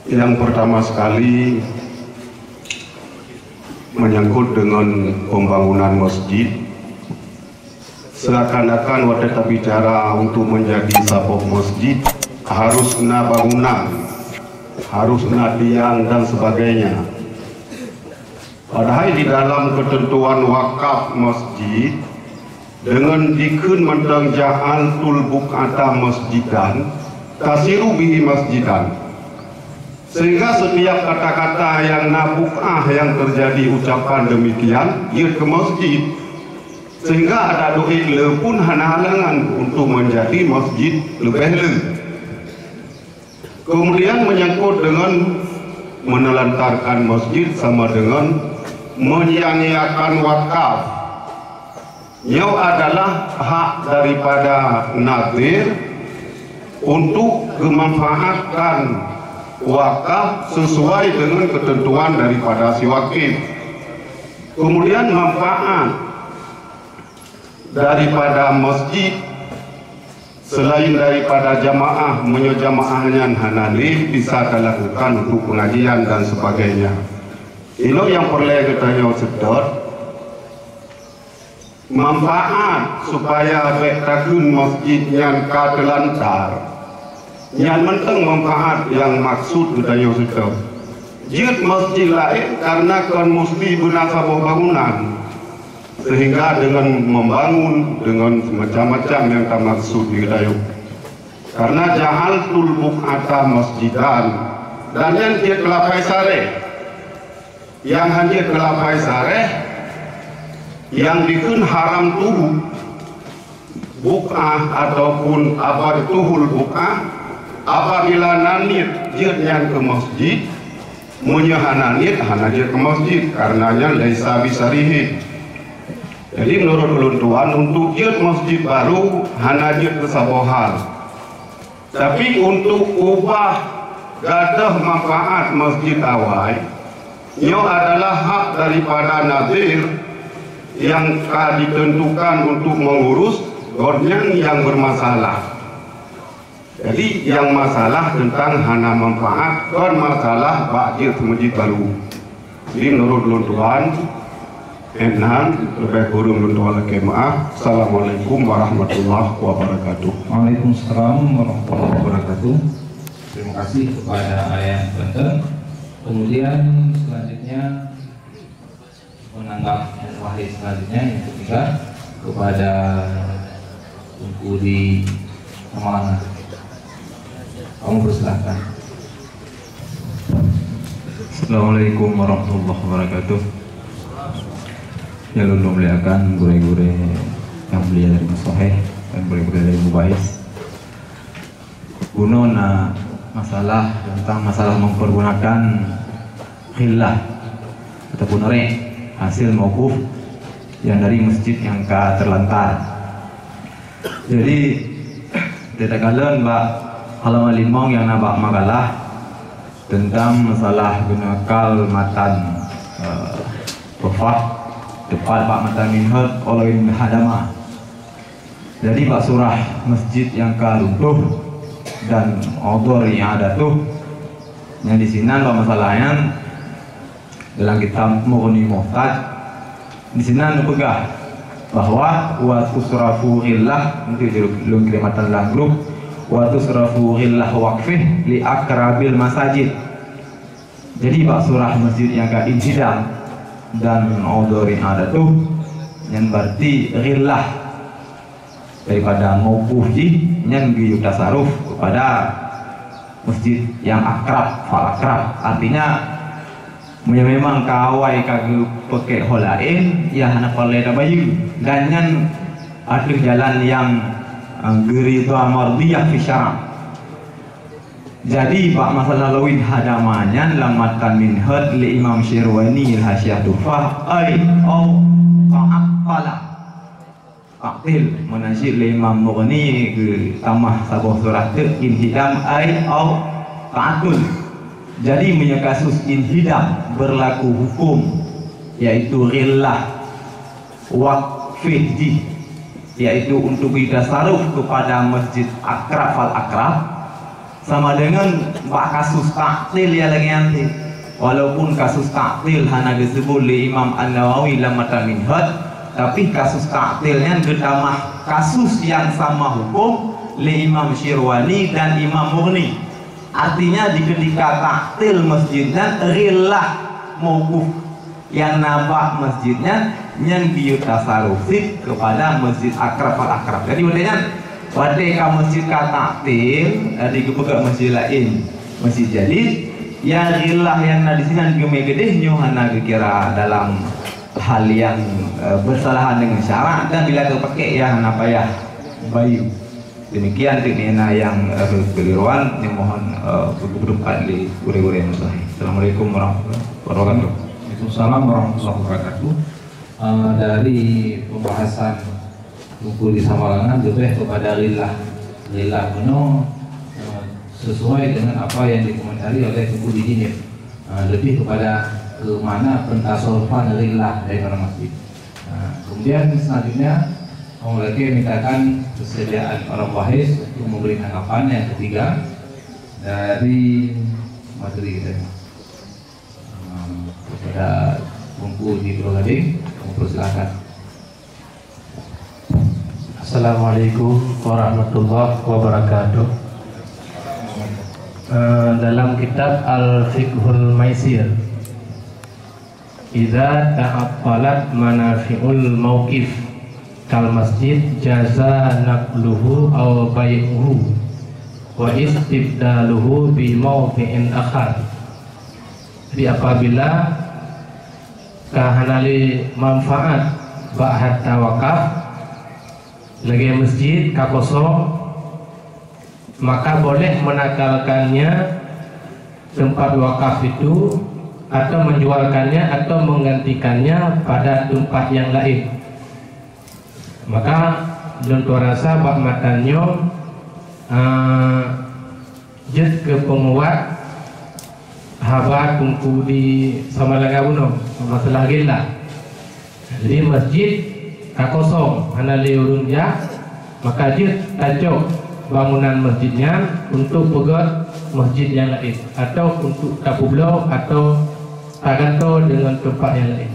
Yang pertama sekali menyangkut dengan pembangunan masjid. Seakan-akan waktu bicara untuk menjadi sabuk masjid harus na bangunan, harus na tiang dan sebagainya. Padahal di dalam ketentuan wakaf masjid dengan dikun mentang ja'al tul buk'ata masjidan tasiru bihi masjidan, sehingga setiap kata-kata yang nabuk'ah yang terjadi ucapan demikian ia ke masjid, sehingga ada duit le pun halangan untuk menjadi masjid lebih le. Kemudian menyangkut dengan menelantarkan masjid sama dengan menyia-nyiakan wakaf. Ia adalah hak daripada nadir untuk memanfaatkan wakaf sesuai dengan ketentuan daripada si wakif. Kemudian manfaat daripada masjid selain daripada jamaah menyejamaahnya hanali bisa dilakukan untuk pengajian dan sebagainya. Ini yang perlu kita sedot manfaat supaya bektakun masjid yang katelantar yang penting manfaat yang maksud kita sedot jid masjid lain karena kan mesti benasabuh bangunan, sehingga dengan membangun dengan macam-macam yang tak maksud kita karena jahal tul buk'ata masjidan dan yang dia kelapai sare yang hanya kelapai sare yang dikun haram tubuh buk'ah ataupun apa tuhul buk'ah apabila nanit jirnya ke masjid menyahananit hana dia ke masjid karenanya laisa bisarihi. Jadi menurut ulun untuk jid masjid baru hana jid kesabohan, tapi untuk ubah gadah manfaat masjid awal ia adalah hak daripada nadir yang ditentukan untuk mengurus gornyang yang bermasalah. Jadi yang masalah tentang hana manfaat kon masalah bajir masjid baru. Jadi menurut ulun lebih kurang untuk maaf. Assalamualaikum warahmatullahi wabarakatuh. Waalaikumsalam warahmatullahi wabarakatuh. Terima kasih kepada Ayah Banten. Kemudian selanjutnya menanggap wahid selanjutnya yang ketiga kepada Tunku di Malang. Kamu bersilakan. Assalamualaikum warahmatullahi wabarakatuh. Ya lulung muliakan gure-gure yang belia dari Musoheh dan gure-gure dari Mubais. Gunona masalah tentang masalah mempergunakan khillah ataupun hasil mauquf yang dari masjid yang terlantar. Jadi tidak kalian mbak halaman 5 yang nabak makalah tentang masalah gunakal matan profah depan Pak Matan Minhud oleh hadama. Jadi Pak surah masjid yang runtuh dan odor yang ada tuh yang di sini Pak masalahnya dalam kitab Mughni Muhtaj di sini pegah bahwa wa tusrafu ghillah nanti belum kirimatan dalam grup wa tusrafu ghillah waqfih li akrabil masajid. Jadi Pak surah masjid yang insidam dan odor yang ada tuh yang berarti ghillah daripada mauquf yang giyuk tasaruf kepada masjid yang akrab, fal akrab, artinya memang kawai kagak pakai holain ya hana paleda bayu dan yang ada jalan yang geri itu amardiyah fi syara'. Jadi Pak masalah lawin hadamanya lamatan minhud li Imam Syirwani al-Hasyah Dufah ay au qa'aqala Aktil menasib Imam Mughni ke tamah sabuh surah tu inhidam ay au ta'atul. Jadi punya kasus inhidam berlaku hukum yaitu ghillah waqfih yaitu untuk kita saruf kepada masjid akrab fal akrab sama dengan kasus taktil ya lagi nanti. Walaupun kasus taktil hanya disebut oleh Imam An-Nawawi dalam Matan Minhaj, tapi kasus taktilnya gedamah kasus yang sama hukum oleh Imam Syirwani dan Imam Mughni. Artinya di ketika taktil masjidnya rilah mauquf yang nabak masjidnya yang diutasarufik kepada masjid akrab al-akrab. Jadi bedanya pada masjid taktil di kepegang masjid lain masjid jadi yang rilah yang di sini gemai gede hanya kira dalam hal yang bersalahan dengan syarak dan bila terpakai ya apa ya bayu. Demikian tekniknya yang keliruan yang mohon berdepan di gure-gure yang sahih. Assalamualaikum warahmatullahi wabarakatuh. Waalaikumsalam warahmatullahi wabarakatuh. Dari pembahasan buku di Samalangan lebih kepada lillah penuh sesuai dengan apa yang dikomentari oleh buku di Jinib, lebih kepada ke mana pentasawufan lillah dari para masjid. Kemudian selanjutnya lagi mintakan kesediaan orang wahis untuk memberi tanggapan yang ketiga dari materi kita kepada buku di Pulau Gading. Persilakan. Assalamualaikum warahmatullahi wabarakatuh. Dalam kitab Al-Fiqhul Maisir, idza ta'attalat manafi'ul mauqif kal masjid jaza naqluhu aw bai'uhu wa istibdaluhu bi mawdi'in akhar. Jadi apabila kahanali manfaat ba'hat tawakaf lagi masjid kakosong, maka boleh menakalkannya tempat wakaf itu atau menjualkannya atau menggantikannya pada tempat yang lain. Maka untuk rasa bak matanyo jet ke penguat haba tungku di Samalagabuno masalah gila. Jadi masjid kakosong hana liurun ya, maka jet tajuk bangunan masjidnya untuk pegat masjid yang lain atau untuk kapublo atau taganto dengan tempat yang lain.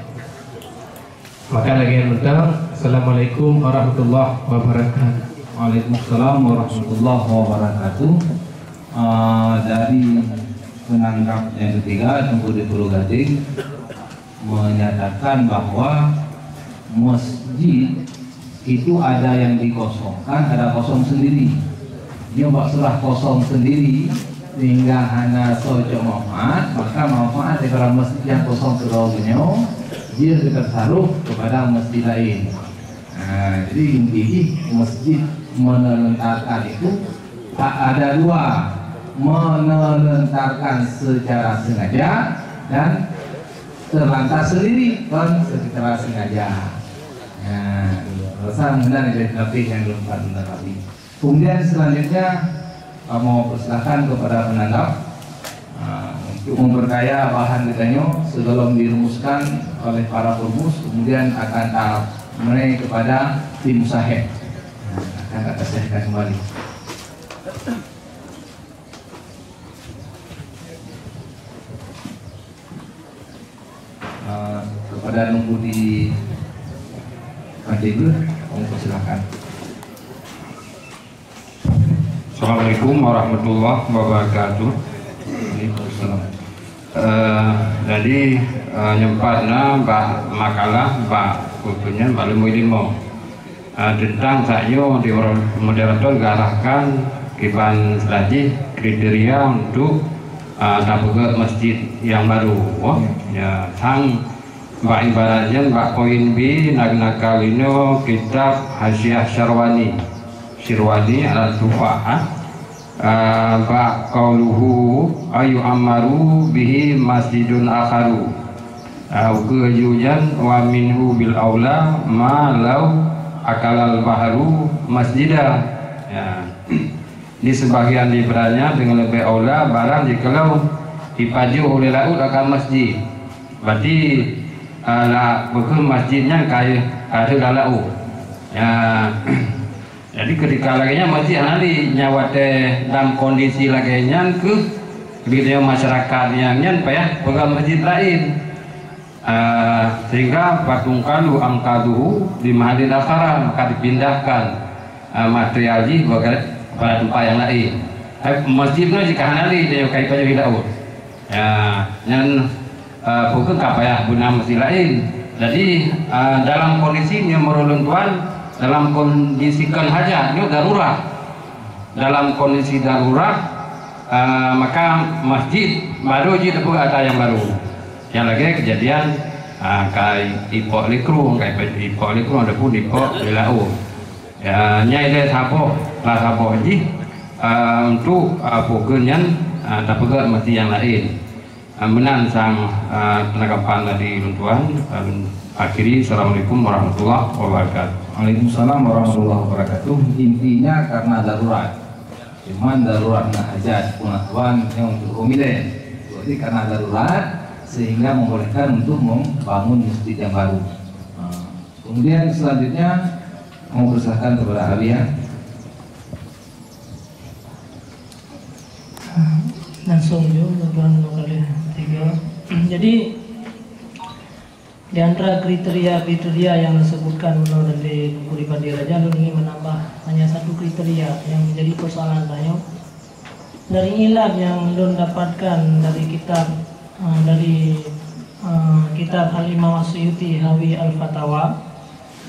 Maka lagi yang penting, Assalamualaikum warahmatullahi wabarakatuh. Waalaikumsalam warahmatullahi wabarakatuh. Dari penangkap yang ketiga Tengku di Pulau Gading menyatakan bahwa masjid itu ada yang dikosongkan, ada kosong sendiri. Dia buat surah kosong sendiri sehingga hanya sojok manfaat, maka manfaat dari masjid yang kosong keduanya dia tertaruh kepada masjid lain. Nah, jadi inti masjid menelentarkan itu tak ada dua, menelentarkan secara sengaja dan terlantar sendiri kan secara sengaja. Nah, rasa benar dari tapi yang belum benar lagi. Kemudian selanjutnya mau persilahkan kepada penanggap untuk memperkaya bahan ditanya sebelum dirumuskan oleh para perumus, kemudian akan menaik kepada tim musahid. Akan kita sahihkan kembali. Kepada nunggu di Kandigur, kamu persilahkan. Assalamualaikum warahmatullahi wabarakatuh. Jadi nyempatna makalah bukunya Malumu Ilmu tentang saya di moderator garahkan kiban lagi kriteria untuk tabung masjid yang baru. Ya, sang Mbak ibaratnya Mbak poin B Nagnakalino kitab Hasyiah Syirwani al-Tufa'ah Mbak qauluhu ayu amaru bihi masjidun akharu kejujan wa minhu bil aula ma law akalal bahru masjidah. Ya. Di sebagian libranya dengan lebih aula barang jikalau dipaju oleh laut akan masjid. Berarti bukan masjidnya kayak ada lalau. Ya. Jadi ketika laginya masjid nanti nyawa teh dalam kondisi laginya ke gitu masyarakat yang payah pegang masjid lain, sehingga patungkalu angkaduhu di mahadil akhara, maka dipindahkan material ji pada tempat yang lain. Masjidnya jika hanali dia kait pada hidaur, yang bukan kapayah guna masjid lain. Jadi dalam kondisi yang meruluntuan, dalam kondisi kan hajat itu darurat, dalam kondisi darurat maka masjid baru je dapat ada yang baru. Yang lagi kejadian kai ipok likru ada pun ipok dilau. Ya nyai dia sapo lah sapo ji untuk pokenyan dapat masjid yang lain. Menan sang penangkapan tadi runtuhan. Akhiri, assalamualaikum warahmatullahi wabarakatuh. Waalaikumsalam warahmatullahi wabarakatuh. Intinya karena darurat, cuman daruratnya aja pengetahuan yang untuk komite. Jadi karena darurat sehingga membolehkan untuk membangun masjid yang baru. Kemudian selanjutnya mau persilahkan kepada Alia. Langsung juga kali 3. Jadi di antara kriteria yang disebutkan oleh Buku Pandi Raja, ingin menambah hanya satu kriteria yang menjadi persoalan banyak. Dari ilat yang Lun dapatkan dari kitab kitab Al-Imam As-Suyuti Hawi Al-Fatawa,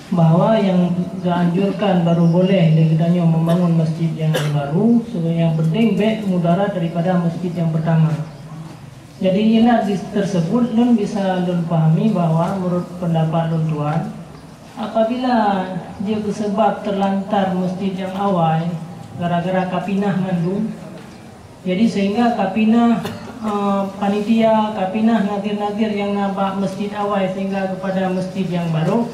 bahwa yang dianjurkan baru boleh degedanya membangun masjid yang baru, yang penting baik mudarat daripada masjid yang pertama. Jadi ilat tersebut Lun bisa Lun pahami bahwa menurut pendapat Lun Tuan, apabila dia sebab terlantar masjid yang awal gara-gara kapinah mandung, jadi sehingga kapinah panitia, kapinah nadir-nadir yang nampak masjid awal sehingga kepada masjid yang baru,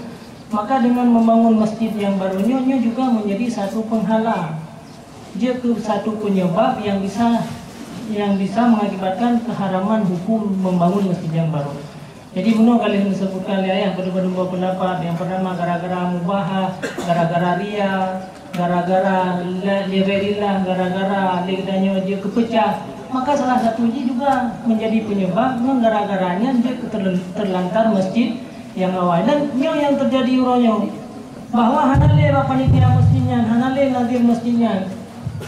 maka dengan membangun masjid yang barunya juga menjadi satu penghalang, dia satu penyebab yang bisa mengakibatkan keharaman hukum membangun masjid yang baru. Jadi benar kali disebutkan ayah pada dua pendapat. Yang pertama gara-gara mubahah, gara-gara ria, gara-gara liverillah, gara-gara lidahnya dia kepecah. Maka salah satunya juga menjadi penyebab gara-garanya dia terlantar masjid yang awal. Dan yang terjadi uronya bahwa hanale panitia masjidnya, hanale nadir masjidnya.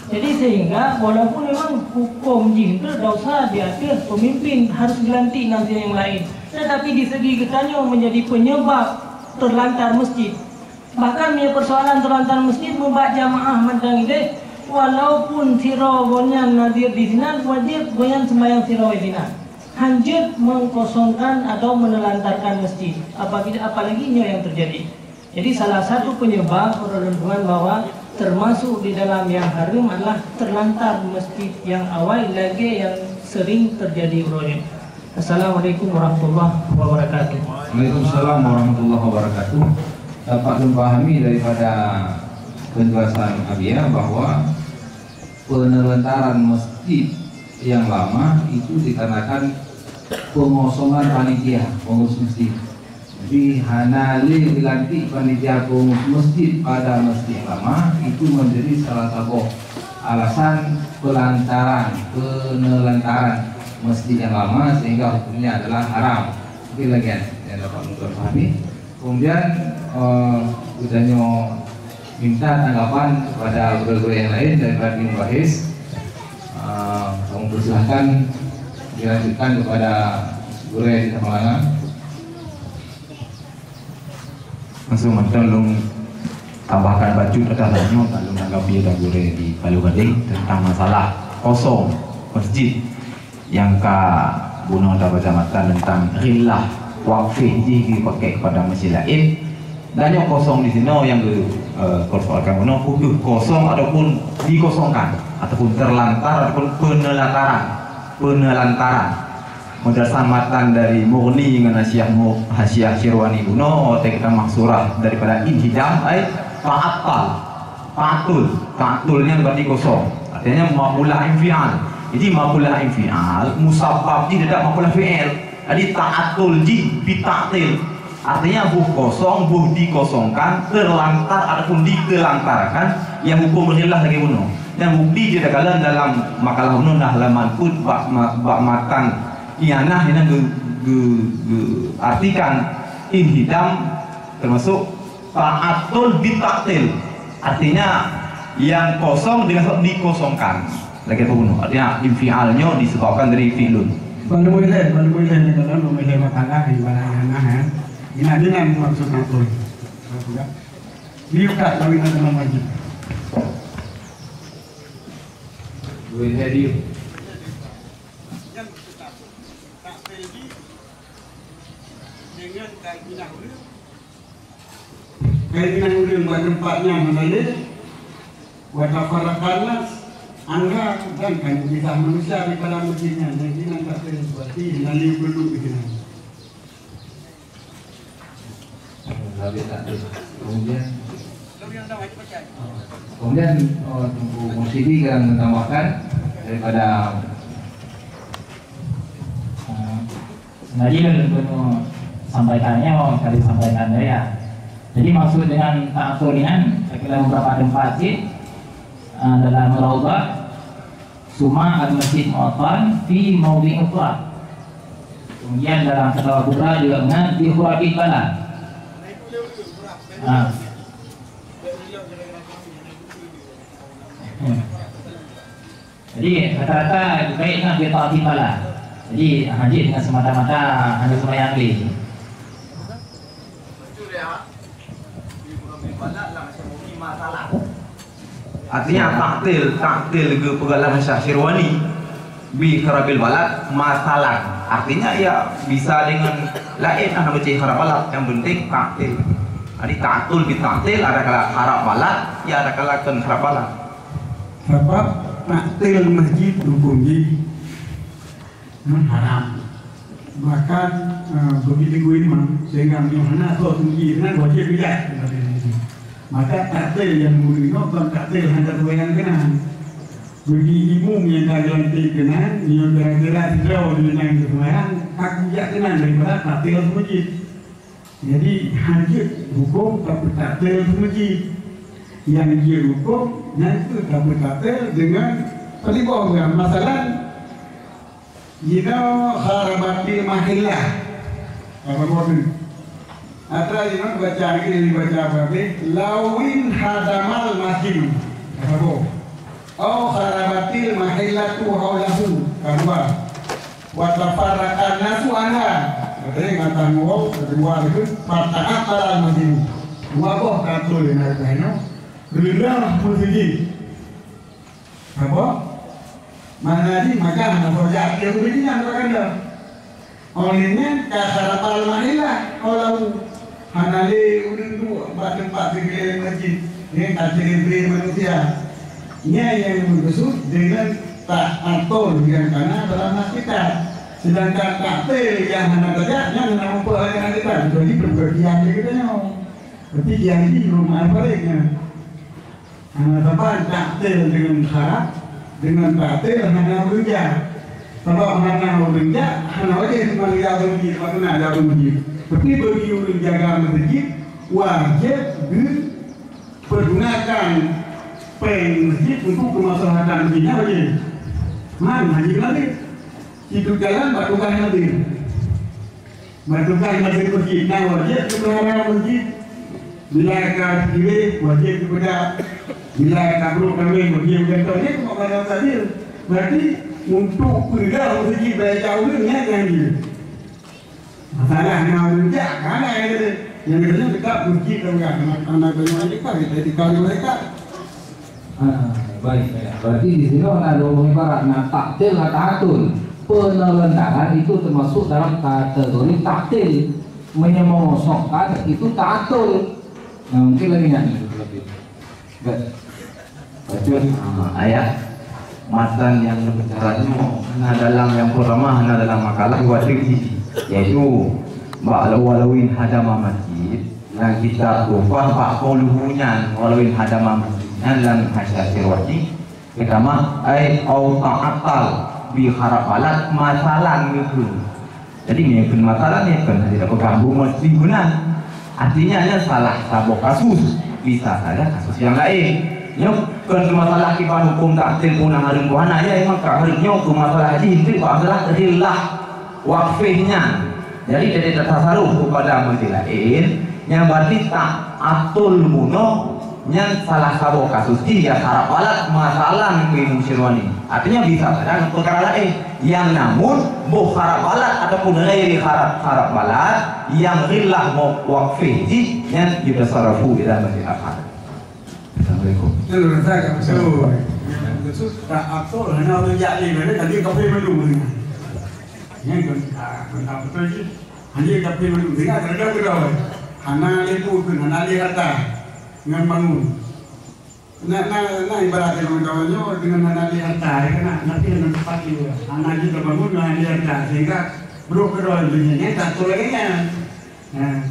Jadi sehingga walaupun memang hukum jihad dosa diatur pemimpin harus dilantik nanti yang lain, tetapi di segi ketanya menjadi penyebab terlantar masjid. Bahkan punya persoalan terlantar masjid membuat jamaah mandang ide, walaupun tirawonnya nadir di sini wajib goyang sembahyang tirawih di sini, hanjut mengkosongkan atau menelantarkan masjid. Apalagi yang terjadi. Jadi salah satu penyebab peruntukan bahwa termasuk di dalam yang haram adalah terlantar masjid yang awal lagi yang sering terjadi uronya. Assalamualaikum warahmatullahi wabarakatuh. Waalaikumsalam warahmatullahi wabarakatuh. Dapat memahami daripada penjelasan Abia bahwa penelantaran masjid yang lama itu dikarenakan pengosongan panitia pengurus masjid. Jadi hanali dilantik panitia pengurus masjid pada masjid lama itu menjadi salah satu alasan penelantaran masjid yang lama sehingga hukumnya adalah haram. Itu lagi yang dapat memahami. Kemudian udahnya minta tanggapan kepada guru-guru yang lain daripada Ibnu Bahis. Kamu persilahkan dilanjutkan kepada guru yang di Tamalanga. Langsung tolong tambahkan baju atasnya kalau menanggapi ada guru di Palu Gading tentang masalah kosong masjid yang bunuh dapat jabatan tentang rilah wakfi dipakai kepada masjid lain dan yang kosong di sini yang persoalkan bunuh kosong ataupun dikosongkan ataupun terlantar ataupun penelantaran Mudasamatan dari murni dengan Hasyiah Syirwani Buno kita maksurah daripada inhidam ta'atulnya berarti kosong, artinya maqulah infial. Jadi maqulah infial musabbab tidak maqulah fi'il, jadi ta'atul ji bita'til, artinya buh kosong buh dikosongkan, terlantar ataupun ditelantarkan yang hukum berhilah lagi bunuh. Yang bukti je kala dalam makalah bunuh dah halaman put bak matan ianah ini artikan inhidam termasuk ta'atul bitaktil, artinya yang kosong dengan dikosongkan lagi apa bunuh, artinya infialnya disebabkan dari fi'lun. Kalau boleh ni kalau boleh makalah di mana ini dengan maksud atul. Dia tak tahu dalam wajib. Boleh dia. Kainan ulun buat tempatnya mengalir, buat laporannya, angga dan kan bisa manusia di dalam masjidnya. Jadi nak seperti nali perlu begini. Habis tak ada. Kemudian Musidi akan menambahkan daripada Naji untuk sampaikannya, kali sampaikan ya. Jadi maksud dengan ta'atulinan, saya kira beberapa tempat sih dalam Raudhah, Suma al-Masjid Mu'attan fi Maudhi'i Ukhra. Kemudian dalam Fatwa Kubra juga dengan di Khurabil Balad. Jadi rata-rata baik dengan Bita'ati Balad. Jadi haji dengan semata-mata hanya sembahyang li. Artinya taktil ke pegalan Syekh Syirwani bi kharabil balad masalah. Artinya ya bisa dengan lain nama baca kharab balad, yang penting taktil. Jadi taktul bi taktil, ada kala kharab balad, ya ada kala kan kharab balad. Sebab taktil masjid hukumnya haram. Bahkan begitu ini sehingga mana kau tinggi dengan wajib tidak. Maka taktil yang mulia bukan taktil hanya tuayan kena. Bagi imum yang garanti kena, yang kira-kira jauh dengan tuayan, aku tidak kena daripada taktil masjid. Jadi hajat hukum tapi taktil masjid. Yang dia hukum nanti dapat taktil dengan peribahasa. Masalah jika kharabatil mahillah apa boleh? Atau yang baca ini baca apa? Lawin hadamal masjid. Apa boleh? Oh kharabatil mahillatu haulahu. Kedua, watafarrakan nasu anha. Jadi kata mau kedua itu fatahat al masjid. Dua boh katul yang ada ini. Gelar masjid. Apa? Mana di maka mana projek yang begini yang berkanda. Olehnya kasarapal mahillah haulahu. Hanale udun tu tempat sekeliling masjid ini tak sekeliling manusia. Ia yang bermaksud dengan ta'atul yang karena dalam kita. Sedangkan taktil yang hana saja yang hana memperhatikan kita. Jadi berbagian kita nyawa. Berarti yang ini rumah baliknya. Hana tempat taktil dengan harap, dengan taktil hana bekerja. Kalau hana bekerja, hana wajib menjaga masjid, makna ada masjid. Tapi bagi orang jaga masjid wajib dipergunakan pen masjid untuk kemaslahatan masjidnya wajib. Mana haji lagi? Itu jalan batukan lagi. Batukan masjid nah wajib kepada masjid. Bila kau kiri wajib kepada, bila kau kami wajib kepada itu makanan tadi. Berarti untuk pergi masjid bayar jauh ni kan dia. Masalah yang menjak mana yang biasanya dekat masjid kan anak mereka kita dikali mereka. Baik. Berarti di sini ada ibarat taktil atau ta'atul. Penelentaran itu termasuk dalam kategori taktil. Menyemosokkan itu ta'atul. Nah, mungkin lagi nyanyi lebih. Baca ayat matan yang berbicaranya dalam yang pertama dalam makalah wajib yaitu walawin hadama masjid yang kita rufah pak qauluhunya walawin hadama masjid dalam hasyasir wajib pertama au ta'atal bi harafalat masalah itu. Jadi ini masalah ni kan tidak bergabung masjid guna. Artinya salah satu kasus bisa saja kasus yang lain. nyok kan masalah kiban hukum taktil punang harum buana ya emang ka harusnya ke masalah haji itu adalah rillah wakfihnya. Jadi dari tasarruf kepada masjid lain yang berarti tak atul muno yang salah satu kasus dia harap alat masalah minum sirwani. Artinya bisa pada perkara lain yang namun bu harap alat ataupun ghairi harap alat yang rillah wakfih yang yutasarrafu ila masjid akhar. Assalamualaikum. Terus saya betul tak atul hanya orang jadi mana tadi kafe belum ni. Yang kan betul je. Hanya kafe belum dengar kerja. Hana lepu pun hana lihat dengan bangun. Nah ibaratnya kawan-kawannya dengan hana lihat karena nanti dengan cepat juga. Hana juga bangun dengan lihat sehingga berubah dunia tak tolaknya. Nah,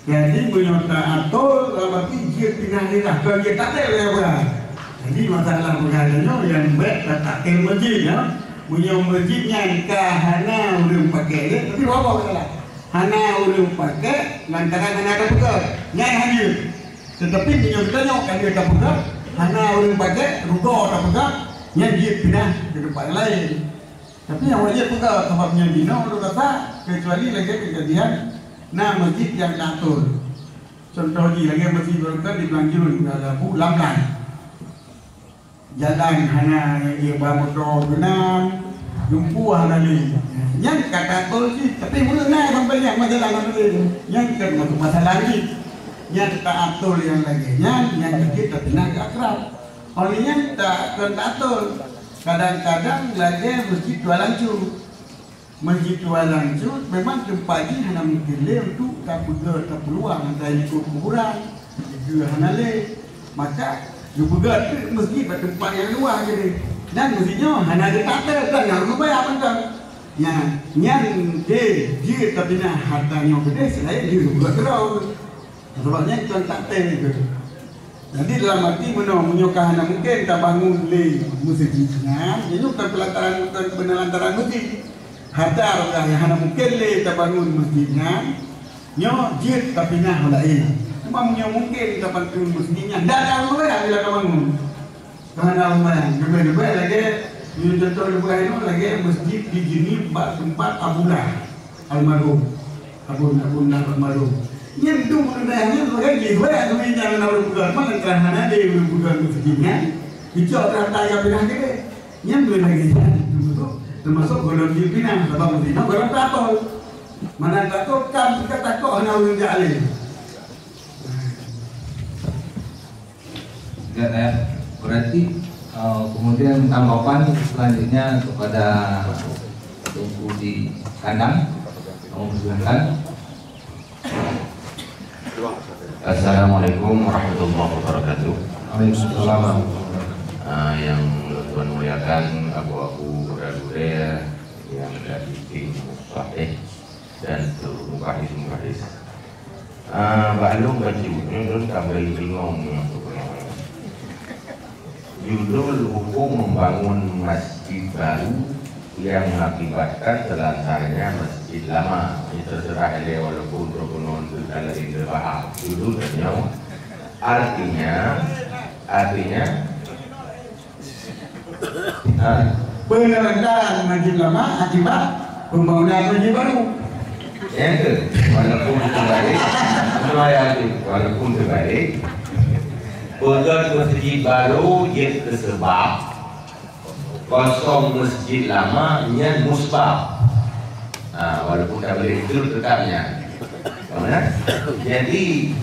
jadi punya atul berarti dia pindah lihat kalau dia tak ada lewat. Jadi masalah perkaranya yang baik tak masjid ya. Punya masjidnya hana udah pakai tapi apa salah? Hana udah pakai lantaran hana ada pegang nyai hadir tetapi punya bertanya kan dia tak pegang hana udah pakai rugo tak pegang nyai dia pindah ke tempat lain tapi yang wajib pegang sebabnya dino udah kata kecuali lagi kejadian nah masjid yang atur contoh di lagi masjid berkat di Belanjurun ada Bu Lamlan jalan hana ia bawa genang jumpu hana ni yang kata tol sih tapi mula naik sampai yang masalah itu yang termasuk masalah ni yang tak atur yang lagi yang kita tidak akrab olehnya tak atur kadang-kadang lagi masjid jualan cu memang tempat ini hanya mungkin untuk tak peluang antara ikut kuburan juga hanya maka juga masjid tempat yang luar jadi dan masjidnya hanya ada takter kan yang lupa apa kan yang dia tapi nak hartanya gede selain dia juga terus sebabnya itu takter itu jadi dalam arti menyokah hanya mungkin tak bangun le masjidnya jadi bukan pelantaran bukan penelantaran masjid harta orang yang hanya mungkin le tak bangun masjidnya dia tapi nak lain cuma mungkin tak bangun masjidnya dah ada orang bila tak bangun karena orang yang lagi ini contoh lebih itu lagi masjid di sini tempat almarhum almarhum ini itu mengenainya lagi gue yang menjalan orang bukan mana kerana dia bukan masjidnya itu orang tanya bilang gede yang lagi termasuk golong di pinang sebab masjidnya golong tato mana tato kan kita tato hanya orang jalan berarti kemudian tanggapan selanjutnya kepada Tungku di kandang kamu persilahkan. Assalamualaikum warahmatullahi wabarakatuh. Waalaikumsalam. Yang Tuhan muliakan abu-abu gura-gura yang dari tim Sahih dan seluruh mukadis. Balung baju ini tambah bingung. Judul hukum membangun masjid baru yang mengakibatkan telantarnya masjid lama. Ini terserah dia walaupun prokonon dalam indra bahas judulnya. Artinya penelantaran masjid lama akibat pembangunan masjid baru. Ya ke? Walaupun terbalik. Pegang masjid baru dia tersebab kosong masjid lama yang musbab. Walaupun tak boleh itu tetapnya. Jadi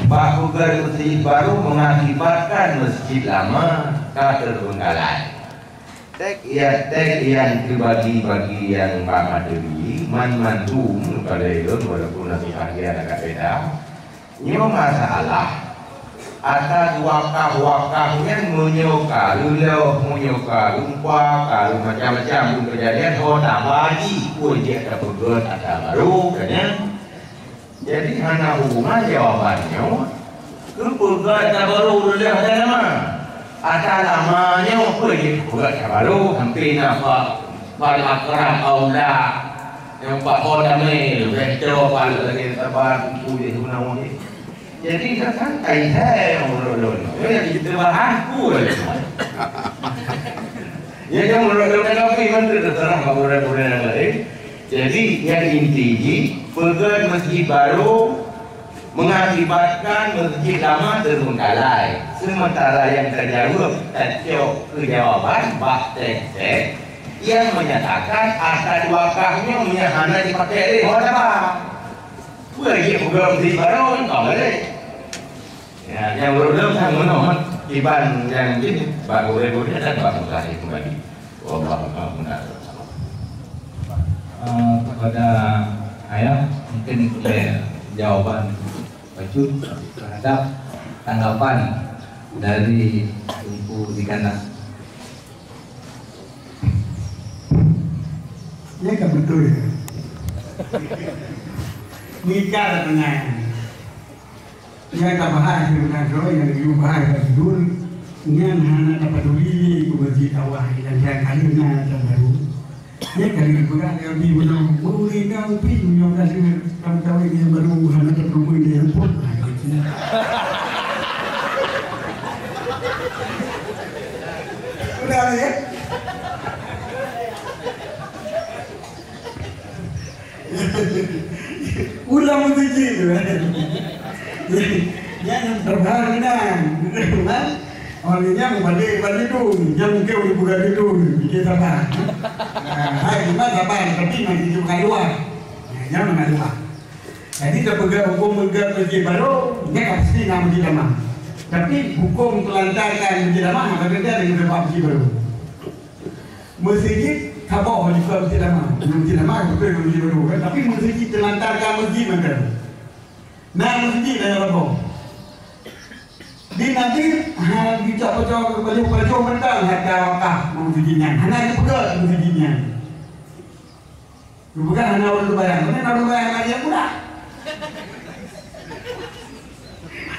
pegang masjid baru mengakibatkan masjid lama keterbengkalai. Tek yang terbagi bagi yang pamaduri mantum pada itu walaupun nanti bagian agak beda. Ini masalah. Atas wakaf-wakafnya menyoka, kalau macam-macam kejadian, tak bagi pun dia tak berbuat ada baru, kan? Jadi hanya hubungan jawabannya, berbuat ada baru sudah ada lama, ada lamanya pun dia berbuat ada baru, hampir nampak balakram aula, yang pak kodamil, betul kalau lagi terbar kumpul di sebenarnya. Jadi dah santai saya orang-orang. Ya kita bahaku aja. Ya yang orang-orang tapi menteri terserah orang-orang yang lain. Jadi yang inti pegang masjid baru mengakibatkan masjid lama terbengkalai. Sementara yang terjawab kejawaban Pak Tek yang menyatakan asal wakafnya hanya dipakai oleh orang apa? Bagi program masjid baru tak boleh. Ya, yang belum menurut iban yang ini baru dan baru lagi kembali. Wallahu benar. Kepada ayah mungkin jawaban Bacut terhadap tanggapan dari Tunku Digana. Ya kan betul ya. Nikah dengan yang tak bahas dengan roh yang diubah dari dulu yang hanya dapat peduli kebaji awal dan yang kalinya dan baru. Ya kali bergerak yang di belum boleh kau pergi yang kasih kamu yang baru hanya terpenuhi dia yang pun. Udah ya. Ulang mencuci tu. Jangan terbaru dan orangnya balik tu, jangan kau dibuka itu, kita tak. Hai kita tak tapi masih juga luar. Jangan luar. Jadi terpegang hukum pegang masjid baru, dia pasti nama masjid lama. Tapi hukum telantarkan masjid lama, maka dia dengan sebab masjid baru. Masjid kabur juga masjid lama, betul masjid baru. Tapi masjid telantarkan masjid mana? Nah masjid yang apa? Di nanti dicap-cap baju mentang harga wakaf masjidnya. Hanya dipegang masjidnya. Bukan hanya orang bayang, mana orang bayang lagi yang mudah.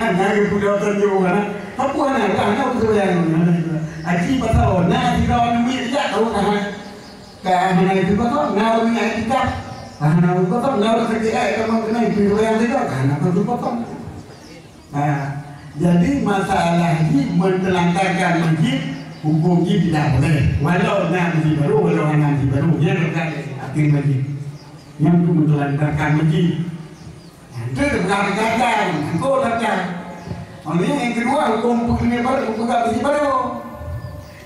Hanya dipegang terjauh mana? Apa hanya orang bayang mana? Aji pasal, nah kita orang ni dia tahu kan? Kan itu pasal, nah orang ni kita. Hanya orang pasal, nah orang kerja kalau kena itu bayang juga kan? Apa tu pasal? Jadi masalah ini mentelantarkan masjid hukum ini tidak boleh. Walau nak masjid baru, walau anak masjid baru, dia terkait akhir masjid. Yang itu mentelantarkan masjid. Itu berkata-kata, engkau kata. Yang kedua hukum pegang baru, hukum masjid baru.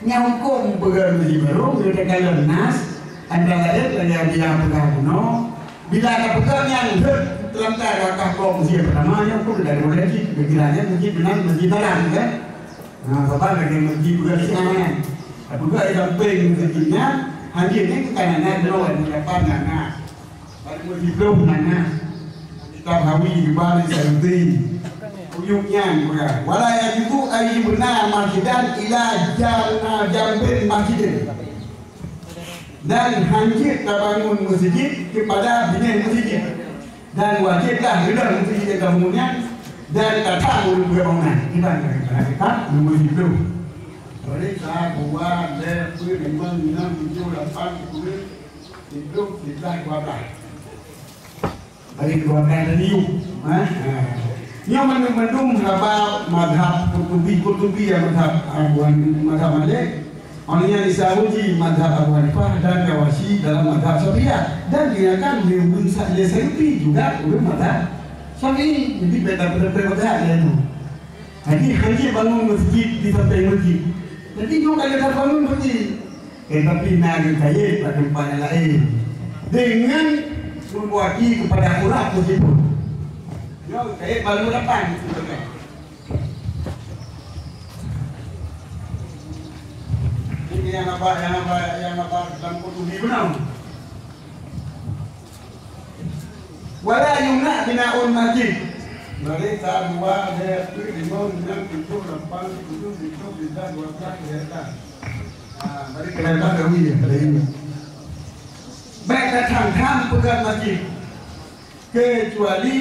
Yang hukum pegang masjid baru, dia kalau nas, antara lain yang dia pegang kuno. Bila ada pegang yang terlantar wakaf kau masjid pertama yang pun dari mulai sih berkiranya masjid benar masjid dalam kan. Nah, sebab lagi masjid juga di sana. Juga yang penting masjidnya hadirnya ke kanan dulu di depan nana. Pada masjid belum nana. Kita hawi di balik santi. Uyuknya juga. Walaya itu ayi benar masjidan ila jambin masjid. Dan hancur terbangun masjid kepada bina masjid. Dan wajiblah dalam masjid bangunan dan datang untuk bangunan. Kita nombor itu. Boleh saya buat dari 5, 6, 7, 8, 10 itu kita kuatkan. Bagi kuatkan tadi. Yang mendung berapa madhab kutubi yang madhab Malik. Orangnya disauji madhab Abu Hanifah dan Kawasi dalam madhab Syafi'iyah dan dia kan Ibn Sayuti juga madhab Syafi'i. Jadi beda-beda madhab itu. Jadi haji bangun masjid di samping masjid. Jadi juga ada bangun masjid. Tapi nak kaya pada tempat yang lain dengan membuati kepada kurang masjid pun. Yo kaya baru lapan. Yang apa dalam kutubi benar. Wala yumna binaun masjid. Mereka dua ada 5, 6, 7, 8, 9, 10, 12 kereta. Mari kereta kami ada ini. Baik datang pegang masjid. Kecuali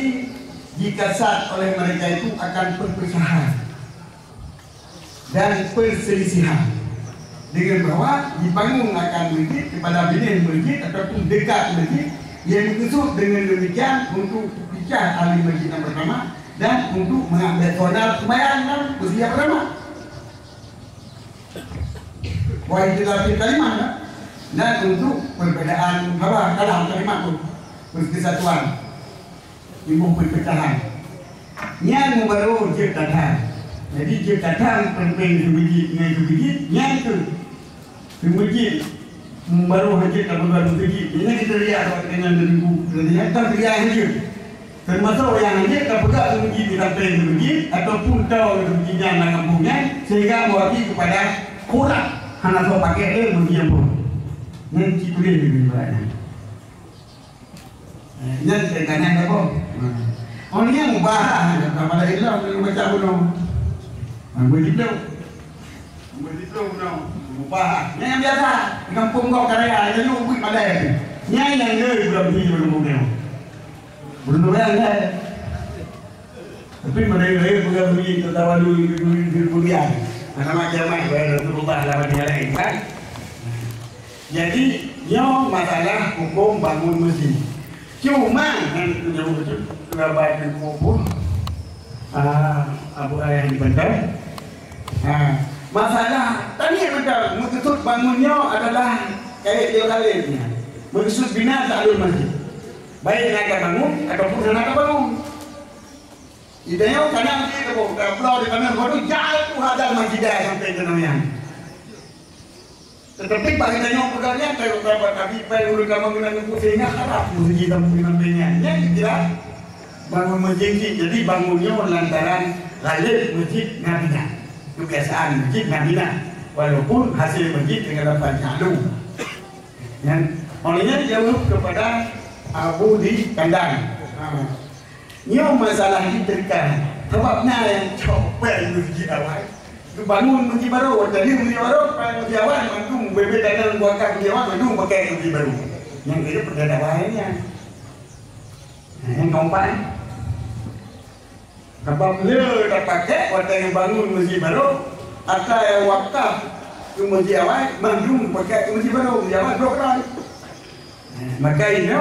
jika sah oleh mereka itu akan perpecahan dan perselisihan. Dengan bahwa dibangun akan masjid kepada bina masjid ataupun dekat masjid yang dikesut dengan demikian untuk pecah ahli masjid yang pertama dan untuk mengambil tonal sembahyang dan usia pertama. Wahai tetapi kalimat dan untuk perbedaan kalam kalimat itu persatuan timbul perpecahan. Yang baru ciptaan. Jadi ciptaan penting sebiji dengan sebiji yang itu sebiji baru hancur tak berbuat sebiji. Ini kita lihat dengan ribu ternyata dia hancur. Termasuk yang hancur tak berbuat sebiji di samping sebiji ataupun tahu sebiji yang kampungnya sehingga mewakili kepada kurang hanya so pakai dia berdiam pun. Nanti boleh dibuatnya. Yang terkadang apa? Orangnya mubah, pada Islam kalau baca bunuh, begitu, mubah. Yang biasa, di kampung kau karya, jadi ubik pada itu. Yang dia belum hidup belum yang dia. Tapi mereka bukan begini tertawa dulu kuliah. Anak macam mana berubah dalam dia lain kan? Jadi, yang masalah hukum bangun masjid. Cuma yang jauh itu kerabat kubur abu ayah di bandar. Masalah tadi betul, maksud bangunnya adalah kayak dia kalinya. Maksud bina tak ada masjid. Baik nak bangun ataupun nak bangun. Idenya kadang dia kalau di kanan baru jauh tu ada masjid sampai ke namanya. Tetapi bagi tanya pegawainya kalau dapat kami perlu kamu guna sehingga harap masjid kamu guna penyanyi tidak bangun masjid jadi bangunnya lantaran lalu masjid Nabina kebiasaan masjid Nabina walaupun hasil masjid dengan dapat lalu yang olehnya jauh kepada Abu di kandang nyo masalah diterika sebabnya yang coba masjid awal bangun masjid baru, jadi masjid baru, masjid awal mandung bebek dan buahkan masjid awal mandung pakai masjid baru. Yang itu berbeda bahayanya. Yang keempat, apabila tak pakai waktu yang bangun masjid baru, atau yang wakaf ke masjid awal mandung pakai ke masjid baru, masjid awal dua kali. Maka ini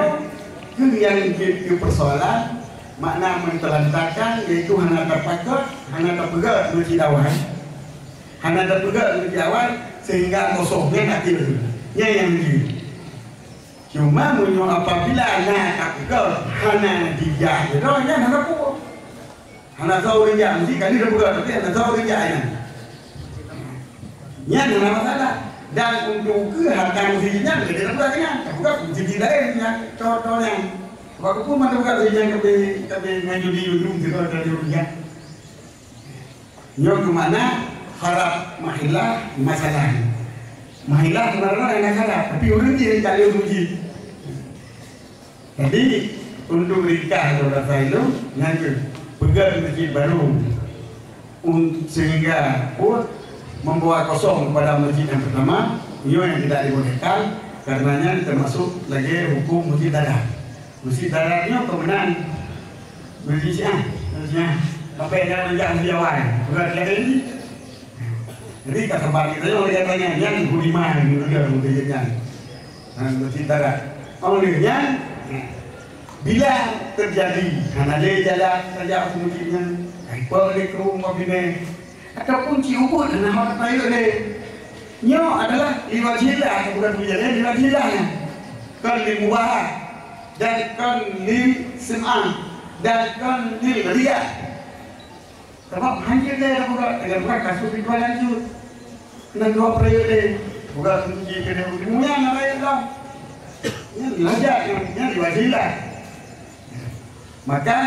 itu yang jadi persoalan makna mentelantarkan yaitu hanya terpakai, hanya terpegang masjid awal. Hanya terpegang di awal sehingga kosongnya nak tidur. Yang ini. Cuma menyo apabila nak terpegang hanya dia, rohnya hanya pun. Hanya tahu dia mesti kali terpegang tapi hanya tahu dia ini. Yang mana masalah? Dan untuk ke harga musibnya tidak terpegangnya. Terpegang musibah lainnya. Contohnya, waktu pun mana terpegang yang kami menjadi ujung kita dari dunia. Yang kemana? Harap mahilah masalah. Mahilah sebenarnya yang salah, tapi orang dia cari uji. Jadi untuk nikah saudara saya itu, nanti pegang masjid baru, sehingga membawa kosong kepada masjid yang pertama, yang tidak dibolehkan, karenanya termasuk lagi hukum masjid darat. Masjid daratnya kemenangan masjid apa yang ada menjadi masjid awal, bukan lagi ini. Jadi kata bagi saya oleh katanya yang budiman juga mungkinnya, masjid darat. Olehnya bila terjadi karena dia jalan saja mungkinnya, boleh ke rumah bina ataupun ciuman karena orang tahu deh. Nyo adalah liwajilah bukan berjalan liwajilahnya. Kan limubah dan kan lim semang dan kan lim riak. Sebab hancur dia bukan kasus ribuan hancur. Dan dua periode bukan uji kena ujinya nak lain lah. Ini dilajak yang diwajilah. Maka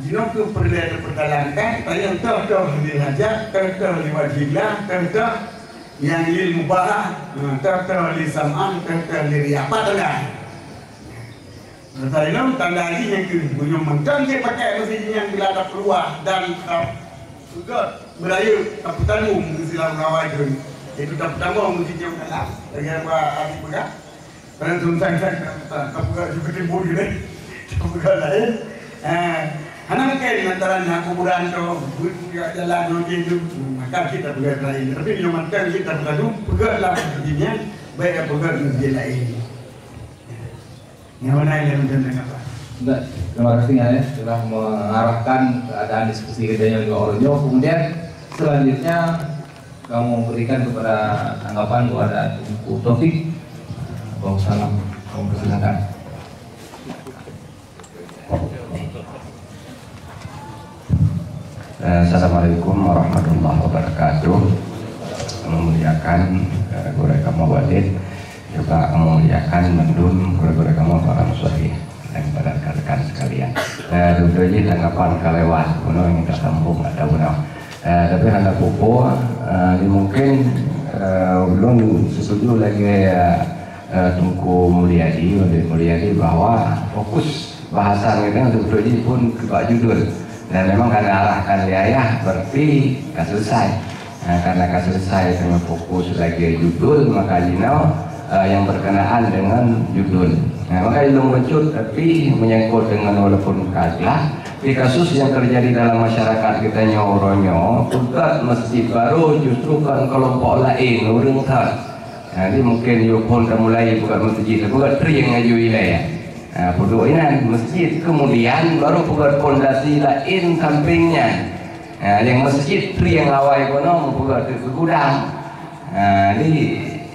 jika tu perdalankan, tayang tahu dilajak, tahu diwajilah, tahu yang ilmu bah, tahu lisaman, tahu riak apa dah. Saya tanda lagi yang punya mentang dia pakai mesin yang bila ada keluar dan juga berayu taputan silam kawai itu taputan mesin yang dalam dengan apa arti pegang pada tulisan taputan juga timbul gitu taputan lain anak kayak antara kuburan tu jalan nanti itu maka kita pegang lain tapi yang mentang kita pegang peganglah mesinnya baik pegang mesin lain. Yang mana yang menjadi apa? Enggak, terima kasih ya telah mengarahkan keadaan diskusi kita dengan Orjo. Kemudian selanjutnya kamu berikan kepada tanggapan kepada Ibu Taufik. Salam, kamu persilakan. Assalamualaikum warahmatullahi wabarakatuh. Memuliakan guru kamu Wadid, juga memuliakan mendun guru kamu para musafir dan para rekan sekalian. Tentunya tanggapan kelewat, kuno yang kita sambung ada kuno. Tapi hendak popo, ini mungkin belum setuju lagi Tunku Mulyadi bahwa fokus bahasan kita untuk proyek pun kebak judul. Dan memang karena arahkan ayah berarti kan selesai. Karena kan selesai dengan fokus lagi judul, maka Lino yang berkenaan dengan judul. Maka belum mencut tapi menyangkut dengan walaupun kalah di kasus yang terjadi dalam masyarakat kita nyoronyo, bukan masjid baru justru kan kelompok lain orang tak. Jadi mungkin yupon dah mulai bukan masjid, bukan tri yang ngaju wilayah. Perdoinan masjid kemudian baru buat fondasi lain sampingnya. Yang masjid tri yang lawai kono buat ke gudang. Jadi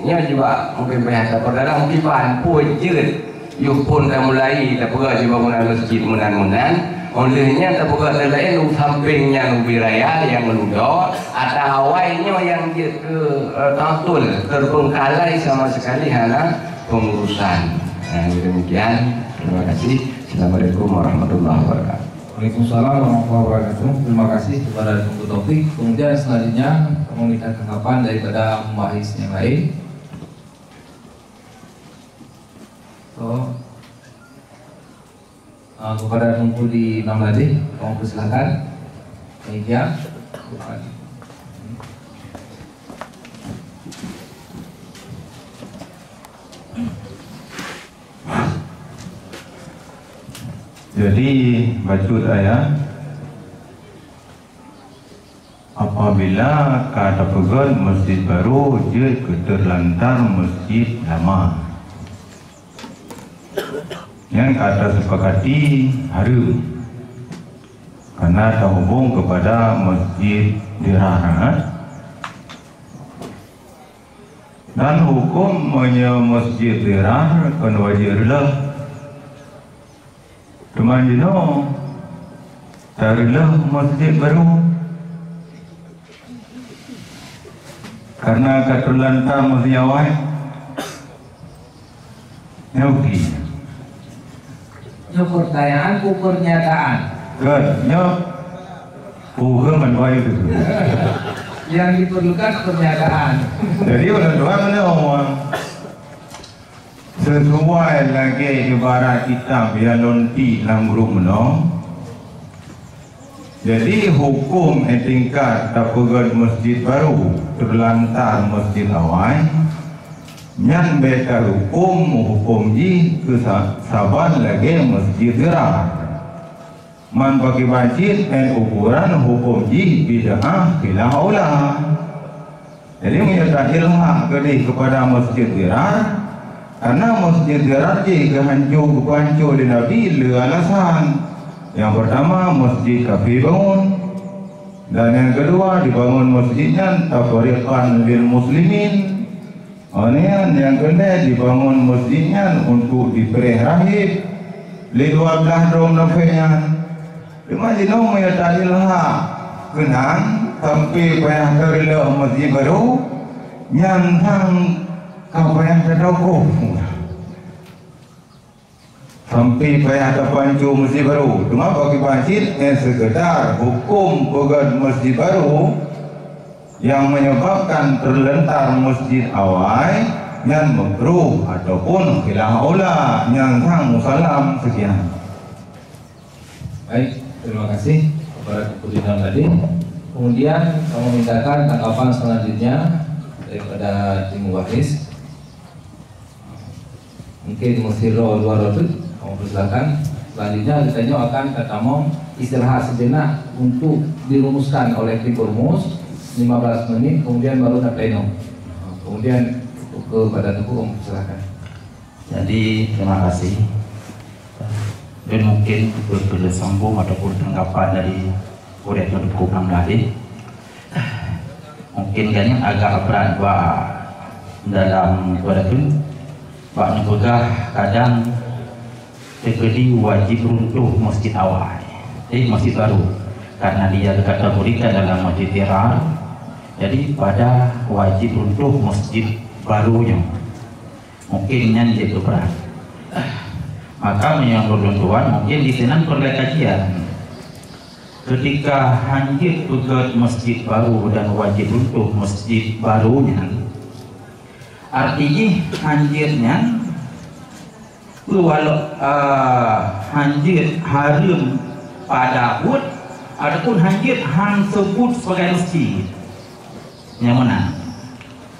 nya juga mungkin bahasa perdana mungkin pun jeut yuk pun dah mulai tak buat di bangunan masjid munan-munan. Olehnya tak buat lain sampingnya wiraya yang meludor ada hawainya yang dia ke tatul terbengkalai sama sekali hana pengurusan. Demikian. Terima kasih. Assalamualaikum warahmatullahi wabarakatuh. Waalaikumsalam warahmatullahi wabarakatuh. Terima kasih kepada Ibu Taufik. Kemudian selanjutnya kamu minta tanggapan daripada pembahis yang lain. Kepada Tunku di Namladi, kamu persilakan. Meja. Jadi bacot ayat apabila kata pegon masjid baru dia keterlantar masjid lama yang kata sepakati harum karena terhubung kepada masjid dirah dan hukum masjid dirah kan wajiblah teman jino tarilah masjid baru karena keterlantar masjid awal nyauki Ini pertanyaan ku pernyataan. Nya menwai itu. Yang diperlukan pernyataan. Jadi orang-orang orang sesuai lagi ibarat kita biar lonti langrum no. Jadi hukum tingkat tapugan masjid baru terlantar masjid awal yang beta hukum ji kesabaran lagi masjid gerah man bagi masjid dan ukuran hukum ji bid'ah bila aulah. Jadi menyatakan ilham kepada masjid gerah karena masjid gerah ji kehancur di Nabi le alasan. Yang pertama masjid kafir bangun dan yang kedua dibangun masjidnya tafriqan lil muslimin. Yang kedua dibangun masjidnya untuk diberi rahib li 12 dom nafenya. Cuma jino menyatakanlah kenang sampai payah terila masjid baru nyantang kau payah terdakuh sampai payah terpancu masjid baru. Cuma bagi masjid yang sekedar hukum pegang masjid baru yang menyebabkan terlentar masjid awal yang makruh ataupun khilaf aula yang sang musallam sekian. Baik, terima kasih kepada keputusan tadi. Kemudian kamu mintakan tanggapan selanjutnya daripada tim waris. Mungkin Musiro 200 kamu persilakan. Selanjutnya kita akan ketemu istirahat sejenak untuk dirumuskan oleh tim rumus 15 menit, kemudian baru ada pleno. Kemudian kepada Tuku kamu persilakan. Jadi terima kasih. dan mungkin bersambung ataupun tanggapan dari Kodek Pendukung tadi mungkin kan agak berat dalam kodek pegah kadang terjadi wajib runtuh masjid awal masjid baru karena dia dikategorikan dalam masjid tirar, jadi pada wajib runtuh masjid barunya mungkin yang jadi berat. Maka menyangkut runtuhan mungkin di sini perlu kajian ketika hancur pegat masjid baru dan wajib runtuh masjid barunya, artinya hancurnya walau hancur harum pada hud ataupun hancur hang sebut sebagai masjid yang mana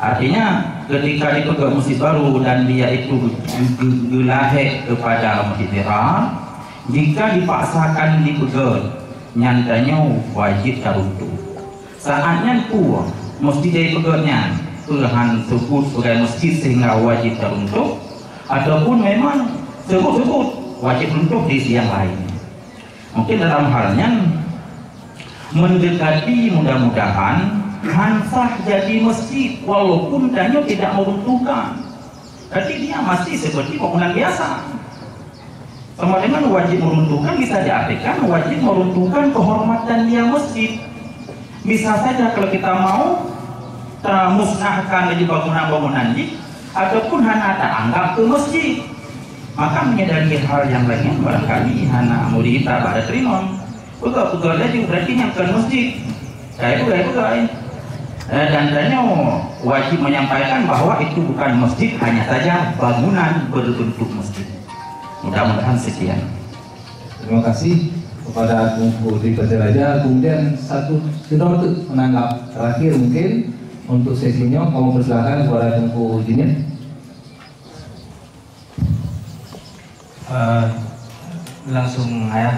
artinya ketika dipegat masjid baru dan dia itu gelahek kepada masjid tirar, jika dipaksakan dipegat nyatanya wajib teruntuh. Saatnya tua mesti dari pegatnya Tuhan sebut sebagai masjid sehingga wajib teruntuh, ataupun memang sebut wajib runtuh di siang lain. Mungkin dalam halnya mendekati mudah-mudahan hansah jadi masjid walaupun tanya tidak meruntuhkan, tapi dia masih seperti bangunan biasa. Sama dengan wajib meruntuhkan bisa diartikan wajib meruntuhkan kehormatan dia masjid. Bisa saja kalau kita mau musnahkan dari bangunan-bangunan ini ataupun hanya tak anggap ke masjid, maka menyadari hal yang lainnya barangkali hanya murid tak pada terima pegawai juga berarti yang ke masjid kayak dan tanya wajib menyampaikan bahwa itu bukan masjid, hanya saja bangunan berbentuk masjid. Mudah-mudahan sekian. Terima kasih kepada Tungku Tri Raja. Kemudian satu kedua menanggap terakhir mungkin untuk sesinya, kamu persilakan kepada Tungku Jinin. Langsung ayah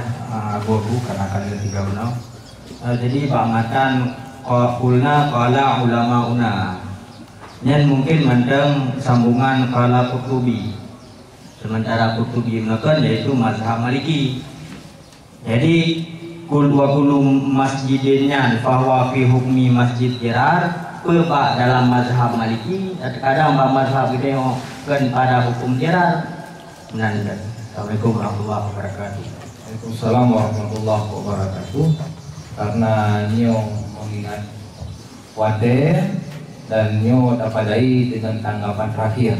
abu-abu karena akan ada 3 unau. Jadi Pak Matan kulna kala ulama una yang mungkin mendeng sambungan kala Qurtubi, sementara Qurtubi menekan yaitu mazhab Maliki. Jadi kul 20 masjidnya bahwa fi hukmi masjid tirar pebak dalam mazhab Maliki, kadang mazhab itu kan pada hukum tirar. Assalamualaikum warahmatullahi wabarakatuh. Waalaikumsalam warahmatullahi wabarakatuh. Karena nyo mengingat wadah dan nyo dapadai dengan tanggapan terakhir.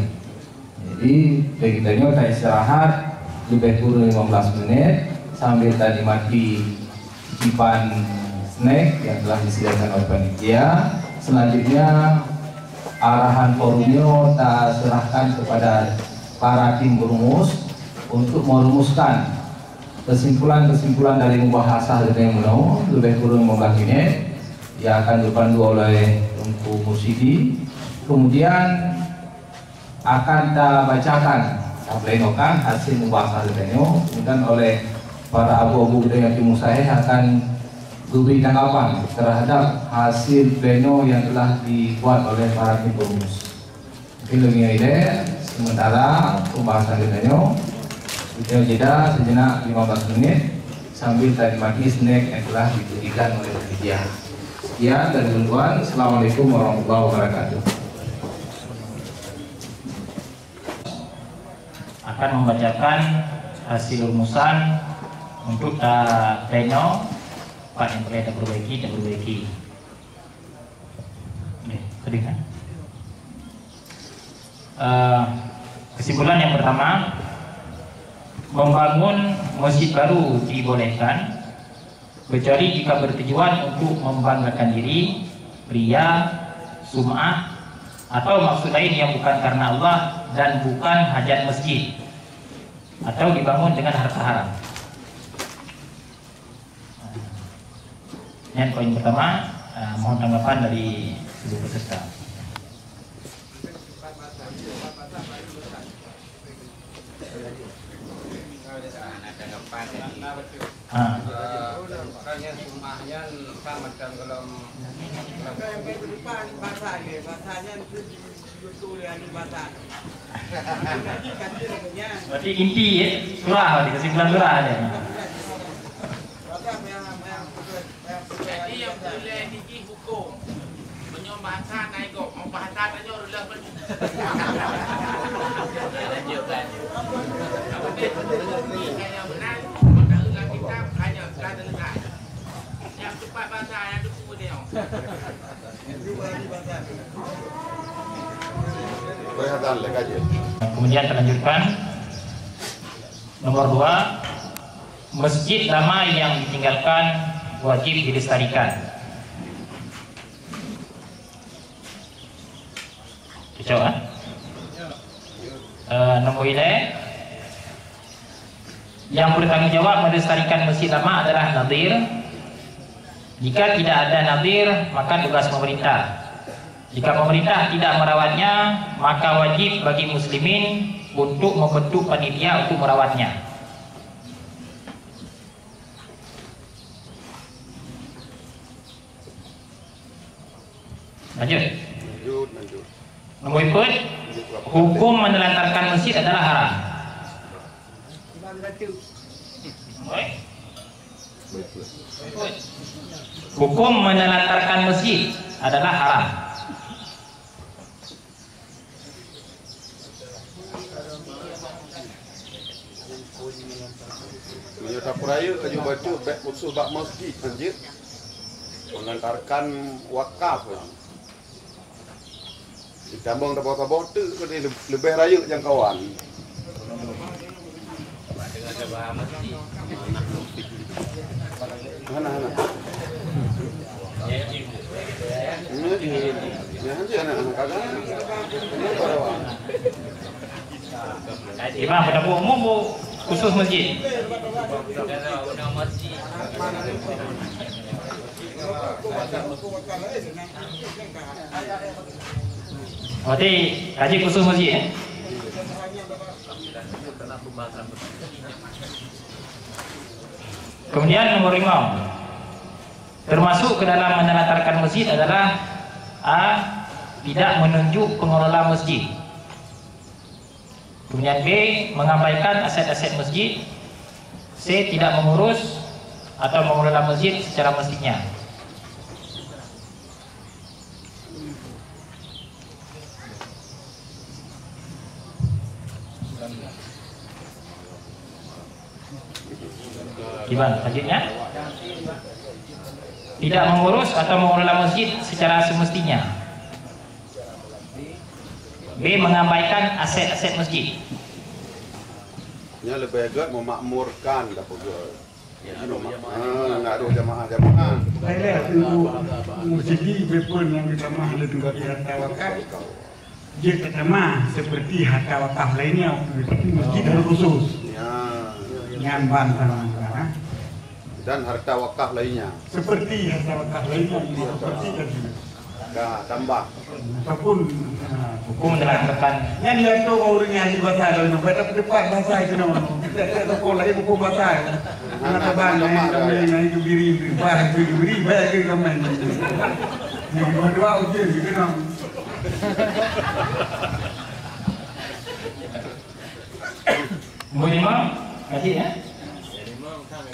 Jadi kita nyo tak istirahat lebih kurang 15 menit sambil tadi mati cicipan snack yang telah disediakan oleh panitia. Selanjutnya arahan forumnya tak serahkan kepada para tim perumus untuk merumuskan kesimpulan-kesimpulan dari mubahasan yang menau lebih kurang 15 menit yang akan dipandu oleh Tungku Mursidi. Kemudian akan kita bacakan plenokan hasil mubahasan itu, kemudian oleh para abu-abu yang timusahih akan beri tanggapan terhadap hasil pleno yang telah dibuat oleh para tim perumus. Mungkin lebih ide sementara pembahasan kita kita jeda sejenak 15 menit sambil tadi mati snack yang telah diberikan oleh panitia. Sekian dari tuan. Assalamualaikum warahmatullahi wabarakatuh. Akan membacakan hasil rumusan untuk pleno. Pak yang boleh tak perbaiki. Kedengar. Kesimpulan yang pertama, membangun masjid baru dibolehkan kecuali jika bertujuan untuk membanggakan diri, pria, sum'ah, atau maksud lain yang bukan karena Allah dan bukan hajat masjid, atau dibangun dengan harta haram. Yang poin pertama, mohon tanggapan dari seluruh peserta. Berarti inti ya, surah, kesimpulan surah ada. Jadi yang boleh diji hukum bahasa naik kok mau bahasa aja udah pergi. Yang benar maka ulang kita hanya ada lekat. Yang cepat bahasa yang tu dia. Kemudian terlanjutkan nomor 2, masjid lama yang ditinggalkan wajib dilestarikan. Coba. Nombor ini yang bertanggung jawab melestarikan masjid lama adalah nadir. Jika tidak ada nadir, maka tugas pemerintah. Jika pemerintah tidak merawatnya, maka wajib bagi muslimin untuk membentuk panitia untuk merawatnya. Lanjut. Nomor 4, hukum menelantarkan masjid adalah haram. Hukum menelantarkan masjid adalah haram. Menyerta peraya kayu baca bek khusus bak masjid mengantarkan wakaf. Ditambang tabak-tabak tu lebih raya yang kawan. Mana? Imam pada umum khusus masjid. Berarti kaji khusus masjid. Kemudian nomor 5, termasuk ke dalam menelantarkan masjid adalah A. Tidak menunjuk pengelola masjid. Kemudian B. Mengabaikan aset-aset masjid. C. Tidak mengurus atau mengelola masjid secara mestinya. Gimana selanjutnya? Tidak mengurus atau mengelola masjid secara semestinya. B. Mengabaikan aset-aset masjid. Nya lebih agak memakmurkan dah pegawai. Nak ada jamaah-jamaah. Saya tunggu masjid bepun yang jamaah ada tunggu harta wakaf. Dia pertama seperti harta wakaf lainnya, tapi masjid harus khusus. Yang bantaran. Dan harta wakaf lainnya. Seperti harta wakaf lainnya, seperti tadi. Tambah. Ataupun hukum menelantarkan. Yang dia tahu orang yang ahli bahasa dalam bahasa depan bahasa itu nama. Kita sekolah itu buku bahasa. Anak abang yang itu diri bahasa itu diri bahasa kamu. Yang kedua ujian itu nama. Nomor 5, kasih ya.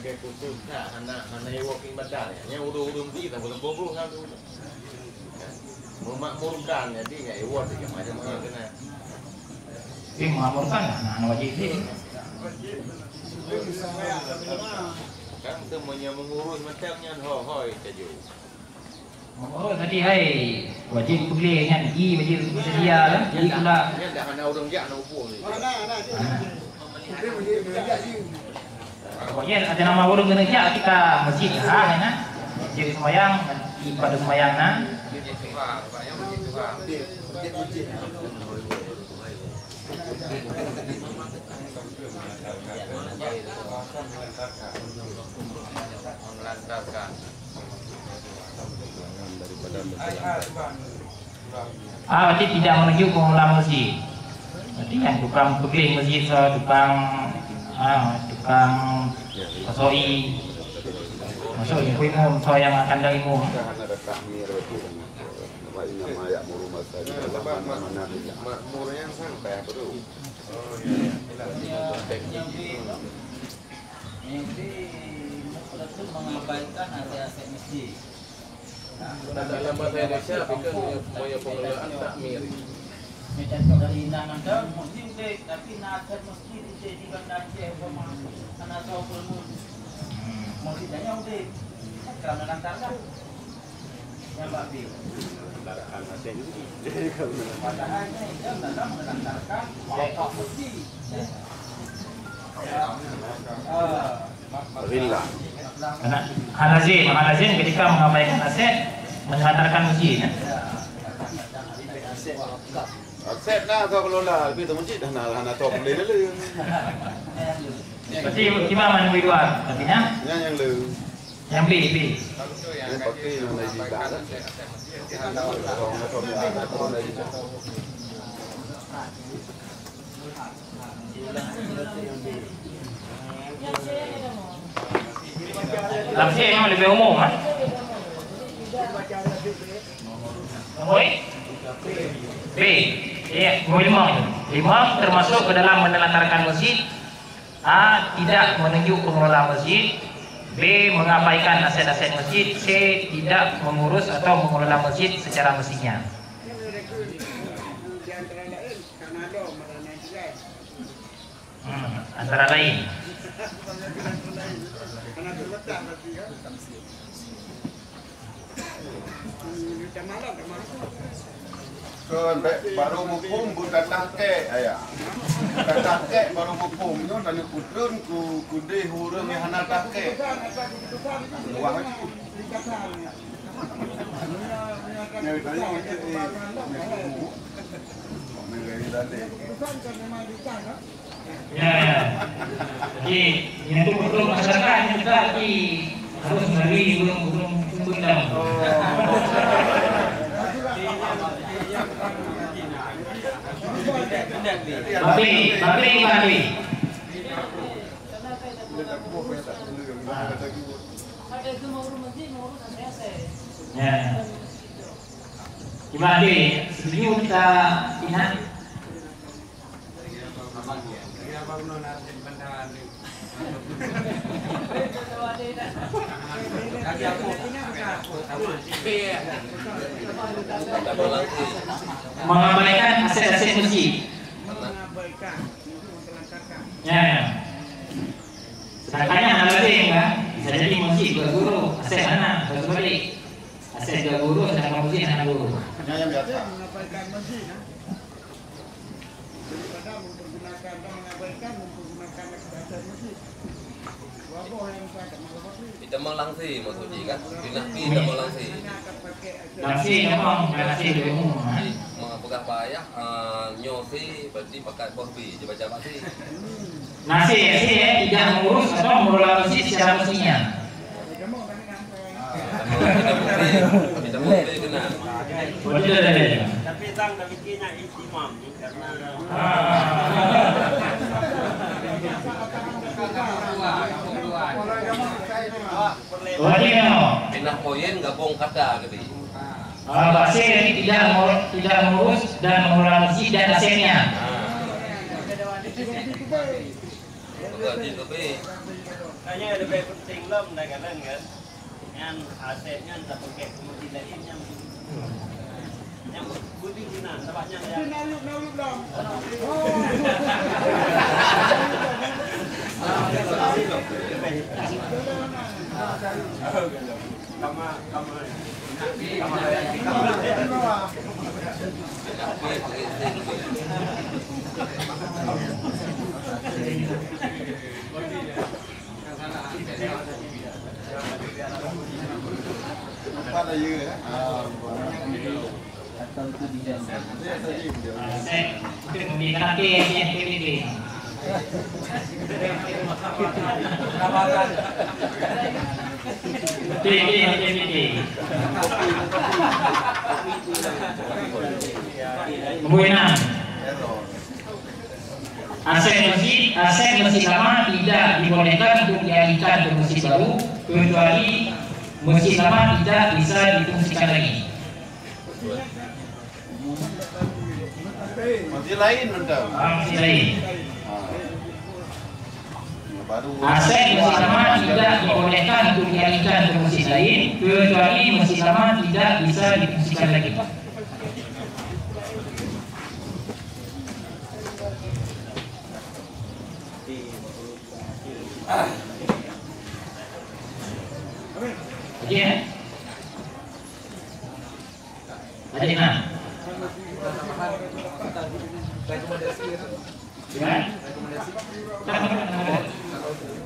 Kayak khusus anak walking badan ya, yang udah kita belum bobrong kan tu. Memakmurkan jadi nggak reward yang macam-macam kena. Memakmurkan anak wajib ini. Kan semuanya mengurus macamnya hoi saja. Mengurus tadi hai wajib boleh kan i wajib sedia lah. Jadi pula. Ini dah ada orang jak nak upung ni. Pokoknya ada nama burung gereja ketika masjid kan, jadi sembahyang pada sembahyang nah. Berarti tidak menuju pengelola masjid. Berarti yang tukang pegling masjid, tukang masoi, masuk ibu imam, so yang akan dari imam. fa inna ma ya'muru masajid Allah mana makmurnya sampai apa tuh? Oh iya. Yang itu mengabaikan aset-aset masjid. Dalam bahasa Indonesia pikir punya pengelolaan takmir. Macam dari nangan dah masjid dek, tapi nak masjid dek di bandar Aceh sama anak tahu pun masjidnya dek. Kerana lantarkan yang babi. Kendaraan Aceh itu. Padahal dia datang melantarkan wakaf masjid. Rila. Karena Hanazin ketika mengabaikan aset menghantarkan masjid. Aset nak kau kelola, tapi tu masjid dah nak top boleh dulu. Berarti gimana menunggu dua? Artinya? Yang lu. Yang beli. Yang pakai yang lagi dah. Orang lagi dah. Lamsi memang lebih umum kan? Nombor B. Ya, nombor 5. 5 termasuk ke dalam menelantarkan masjid. A. Tidak menunjuk pengelola masjid. B. Mengabaikan aset-aset masjid. C. Tidak mengurus atau mengelola masjid secara mestinya. Antara lain. Kan baru mupum bukan takek ayah. Bukan takek baru mupumnya dan kudun ku deh hurung yang hana takek. Luang itu. Yang tadi itu Ya. Jadi yang itu betul masyarakat kita harus dari belum undang. Tapi. Ya. Gimana deh? Setuju kita ingat? Mengabaikan aset-aset masjid. Ya. Sedangkannya hal lain kan, bisa jadi masjid juga guru, aset anak, harus balik. Aset juga guru, sedangkan masjid anak guru. Yang biasa. Mengabaikan masjid, daripada mempergunakan atau mengabaikan mempergunakan aset masjid. Kita melangsi maksudnya kan, kita melangsi. Langsi memang langsi lebih umum. Mengapakah payah nyosi berarti pakai bohbi baca masih. Nasi tidak mengurus atau mengelola masjid secara mestinya. Kita mesti kena. Tapi sang dah bikinnya istimam karena pindah poin gabung kata gitu. Basir ini tidak mengurus dan mengelola masjid dan asetnya. Hanya lebih penting lah mendagangan kan, yang asetnya tak pakai kemudian lain yang budi guna, sebabnya nauyub dong. Pada you atau itu tidak itu membina yang pilih Kemudian aset masjid lama tidak dibolehkan untuk dialihkan ke masjid baru kecuali masjid lama tidak bisa difungsikan lagi. Masjid lain entah. Masjid lain. Aset masjid lama tidak dibolehkan untuk dialihkan ke masjid lain kecuali masjid lama tidak bisa difungsikan lagi. Ya. Ada mana?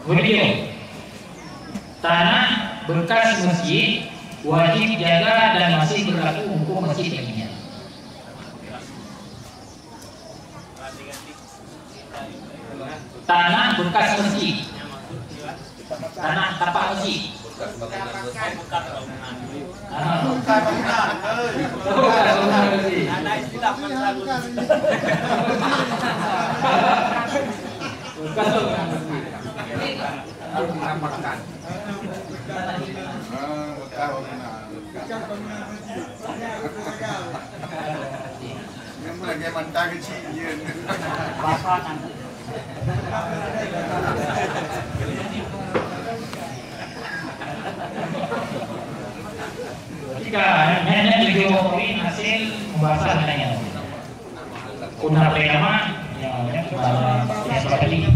Video tanah bekas masjid wajib jaga dan masih berlaku hukum masjid lainnya. Tanah bekas masjid, tanah tapak masjid. Jika nenek digeopoin hasil pembahasan menanya Undang pertama yang seperti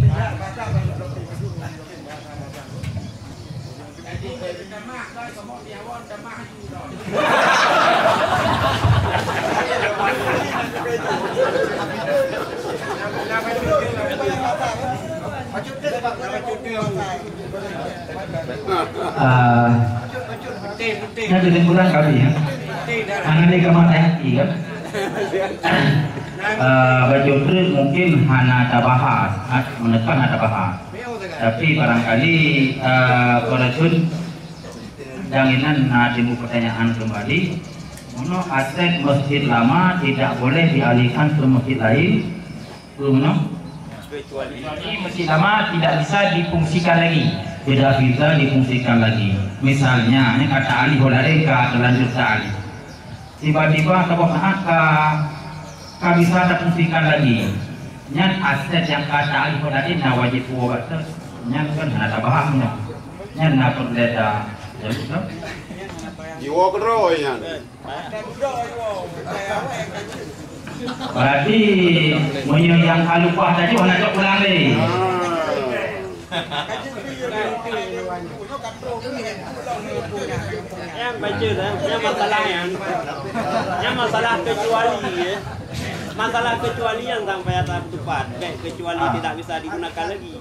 Nah, kesimpulan kami ya, mengenai kematahati kan, baca terus mungkin hanya ada bahas, menekan ada bahas, tapi barangkali korejun janginan timbul pertanyaan kembali, mana aset masjid lama tidak boleh dialihkan ke masjid lain, belum masjid lama tidak bisa difungsikan lagi. Tidak bisa difungsikan lagi. Misalnya, ini kata alih oleh terlanjur alih. Tiba-tiba bisa difungsikan lagi. Nyan aset yang kata alih oleh wajib buat. Nyan kan ada bahannya. Nyan nak berdata. Jiwa kedua yang. Berarti yang alupah tadi nak jauh pulang ni. Yang baca dah, yang masalah yang masalah kecuali ya. Masalah kecuali yang sampai atas tepat, kecuali tidak bisa digunakan lagi.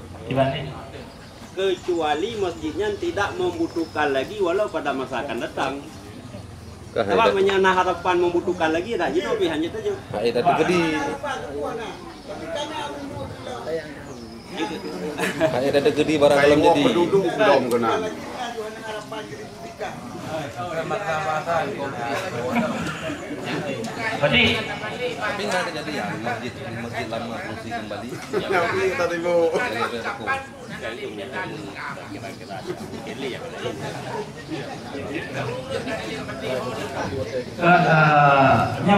Kecuali masjidnya tidak membutuhkan lagi walau pada masa akan datang. Sebab menyana harapan membutuhkan lagi dah, jadi lebih hanya saja. Itu gede. Kayak ada gede barang dalam jadi. Penduduk belum kena. Berarti tapi nggak kejadian masjid lama fungsi kembali. Tapi tadi bu.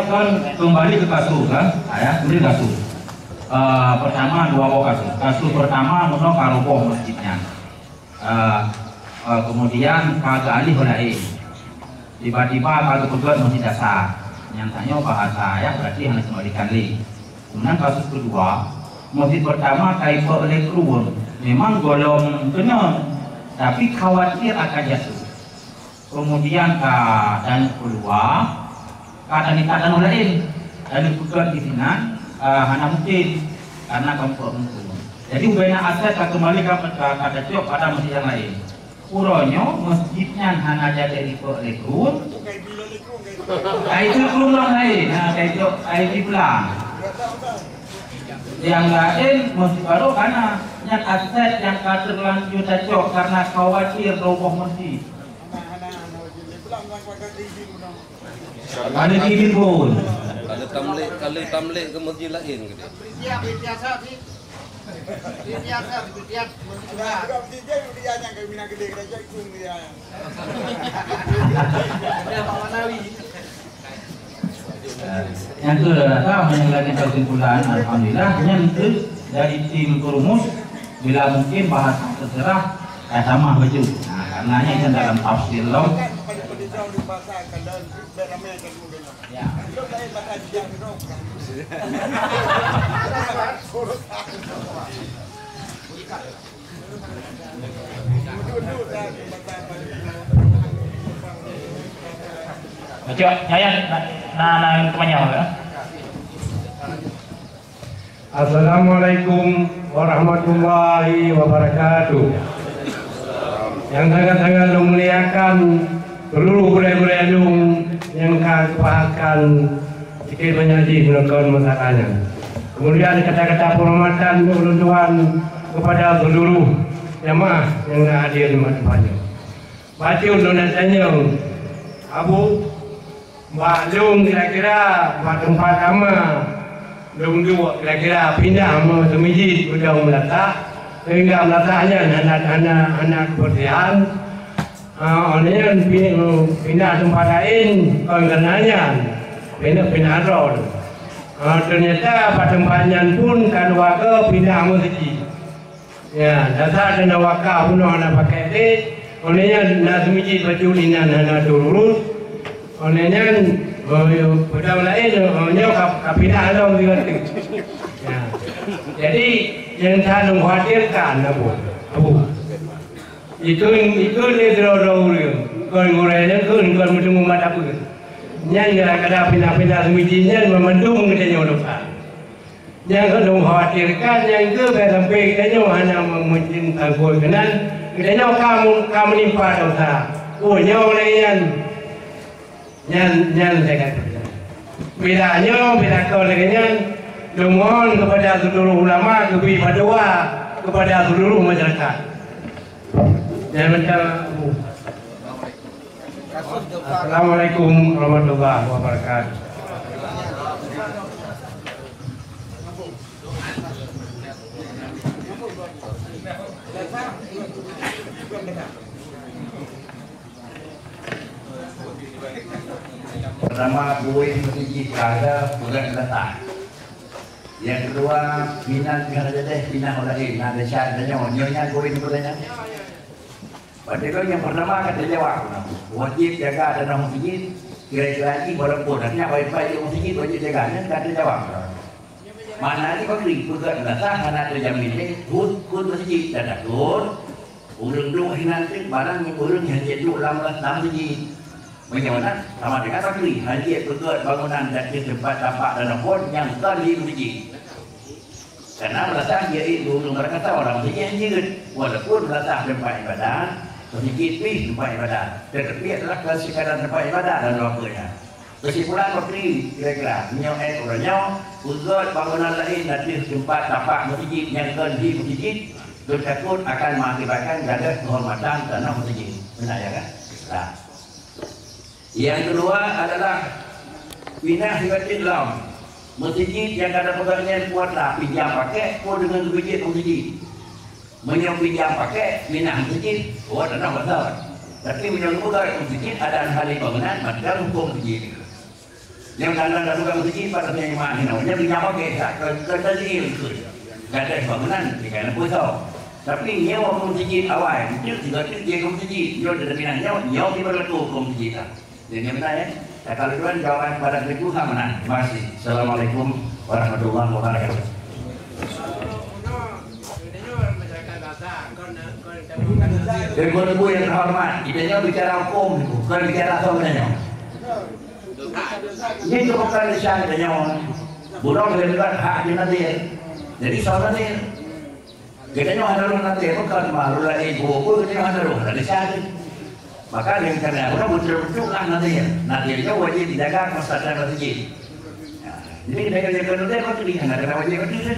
Kan kembali ke kasus kan, ayah beri kasus. Pertama dua kasus. Kasus pertama menolak karuboh masjidnya. Kemudian kagak alih oleh tiba-tiba kagak berbuat masjid dasar. Nyatanya bahasa ya berarti harus kembalikan lagi. Kemudian kasus kedua, masjid pertama kaifa oleh keruun. Memang golong kena, tapi khawatir akan jatuh. Kemudian dan kedua, kata nikatan oleh dan dibuka di sini, hanya mungkin karena kampung. Jadi ubahnya aset kembali ke kata cok pada masjid yang lain. Uronyo masjidnya hanya jadi lekun. Itu kurang lain. Nah, itu itu pulang. Yang lain masjid baru karena yang aset yang terlanjur cocok karena khawatir roboh masjid. Ada izin pun. Kalau tamlik ke masjid lain gitu. Yang itu datang menyelesaikan kesimpulan, alhamdulillah yang itu dari tim perumus bila mungkin bahasa terserah sama baju. Nah, karenanya itu dalam tafsir lo. Ya. Coba nyayan nah temannya ya. Assalamualaikum warahmatullahi wabarakatuh. Yang sangat-sangat memuliakan seluruh budaya-budaya yang kebahagiaan sedikit menyaji menonton masalahnya. Kemudian kata-kata penghormatan beruntuhan kepada seluruh jamaah yang hadir di tempatnya. Baca untuk tanya Abu Mbak Lung kira-kira tempat sama Lung dua kira-kira pindah ke masjid sudah meletak sehingga meletaknya anak-anak kebersihan. Orangnya pindah tempat lain karenanya pindah rol. Ternyata pada tempatnya pun kan warga pindah masjid. Ya, dasar dan wakaf pun anak pakai dek. Orangnya nak masjid baculinan anak turun. Orangnya pada lain orangnya kapindah dong juga. Ya. Jadi yang saya khawatirkan Abu. Itu ni terlalu goreng-gorengnya kan mendung mata pun. Nyan kadang pindah-pindah semestinya memendung katanya orang. Yang kedua khawatirkan yang ke sampai katanya hanya mencintai kau kenan. Katanya kamu nimpa dosa. Oh nyawa nyan saya kata. Bila kau lagi mohon kepada seluruh ulama kepada seluruh masyarakat. Jangan macam Assalamualaikum warahmatullahi wabarakatuh. Pertama, buih masjid ada bulan letak. Yang kedua, pindah saja deh, pindah oleh ada syaratnya, nyonya buih sebetulnya. Padahal yang pertama kata jawab, wajib jaga tanah masjid. Kira-kira lagi walaupun nanti wifi di masjid wajib jaga, kata jawab. Mana ni bakri, bukan dasar anak terjamin ni, kun masjid dan kun. Urang dua nanti barang yang urang yang jadi ulama masjid. Bagaimana? Sama dengan bakri, haji bergerak bangunan dan di tempat tapak dan pun yang tadi masjid. Karena merasa dia itu berkata orang masjid yang jiran, walaupun merasa tempat ibadah. Masjid ini tempat ibadah, tetapi adalah sekadar tempat ibadah dan waktunya. Kesimpulan bakri kira-kira menyokong orangnya untuk bangunan lain nanti tempat tapak masjid yang di masjid takut akan mengakibatkan jaga kehormatan tanah masjid. Benar ya kan? Nah. Yang kedua adalah pindah sifatil lam. Masjid yang ada pegawainya kuatlah pinjam pakai pun dengan masjid masjid. Menyok pinjam pakai pindah masjid, tanah besar. Tapi menyok pegawai masjid ada hal bangunan macam hukum masjid. Yang kadang-kadang juga masjid pada yang mana namanya pinjam pakai kerja itu. Ada bangunan dikana pusau. Tapi nyawa masjid awal itu juga dia masjid. Dia ada pinahnya nyawa di berlaku hukum masjid. Jadi benar ya. Kalau tuan jawaban pada itu sama nah. Terima kasih. Assalamualaikum warahmatullahi wabarakatuh. Dari ibu yang terhormat, idenya bicara hukum, bukan bicara sebenarnya. Ini cukup kali syariatnya, burung lebih hak di nadir. Jadi soalnya kita nyawa harus nadir, bukan malu lah ibu, kita nyawa harus dari syariat. Maka dengan karena orang betul-betul lah nadirnya wajib dijaga kesadaran masjid. Jadi kita kerja kerja kita lihat ada wajib kerja.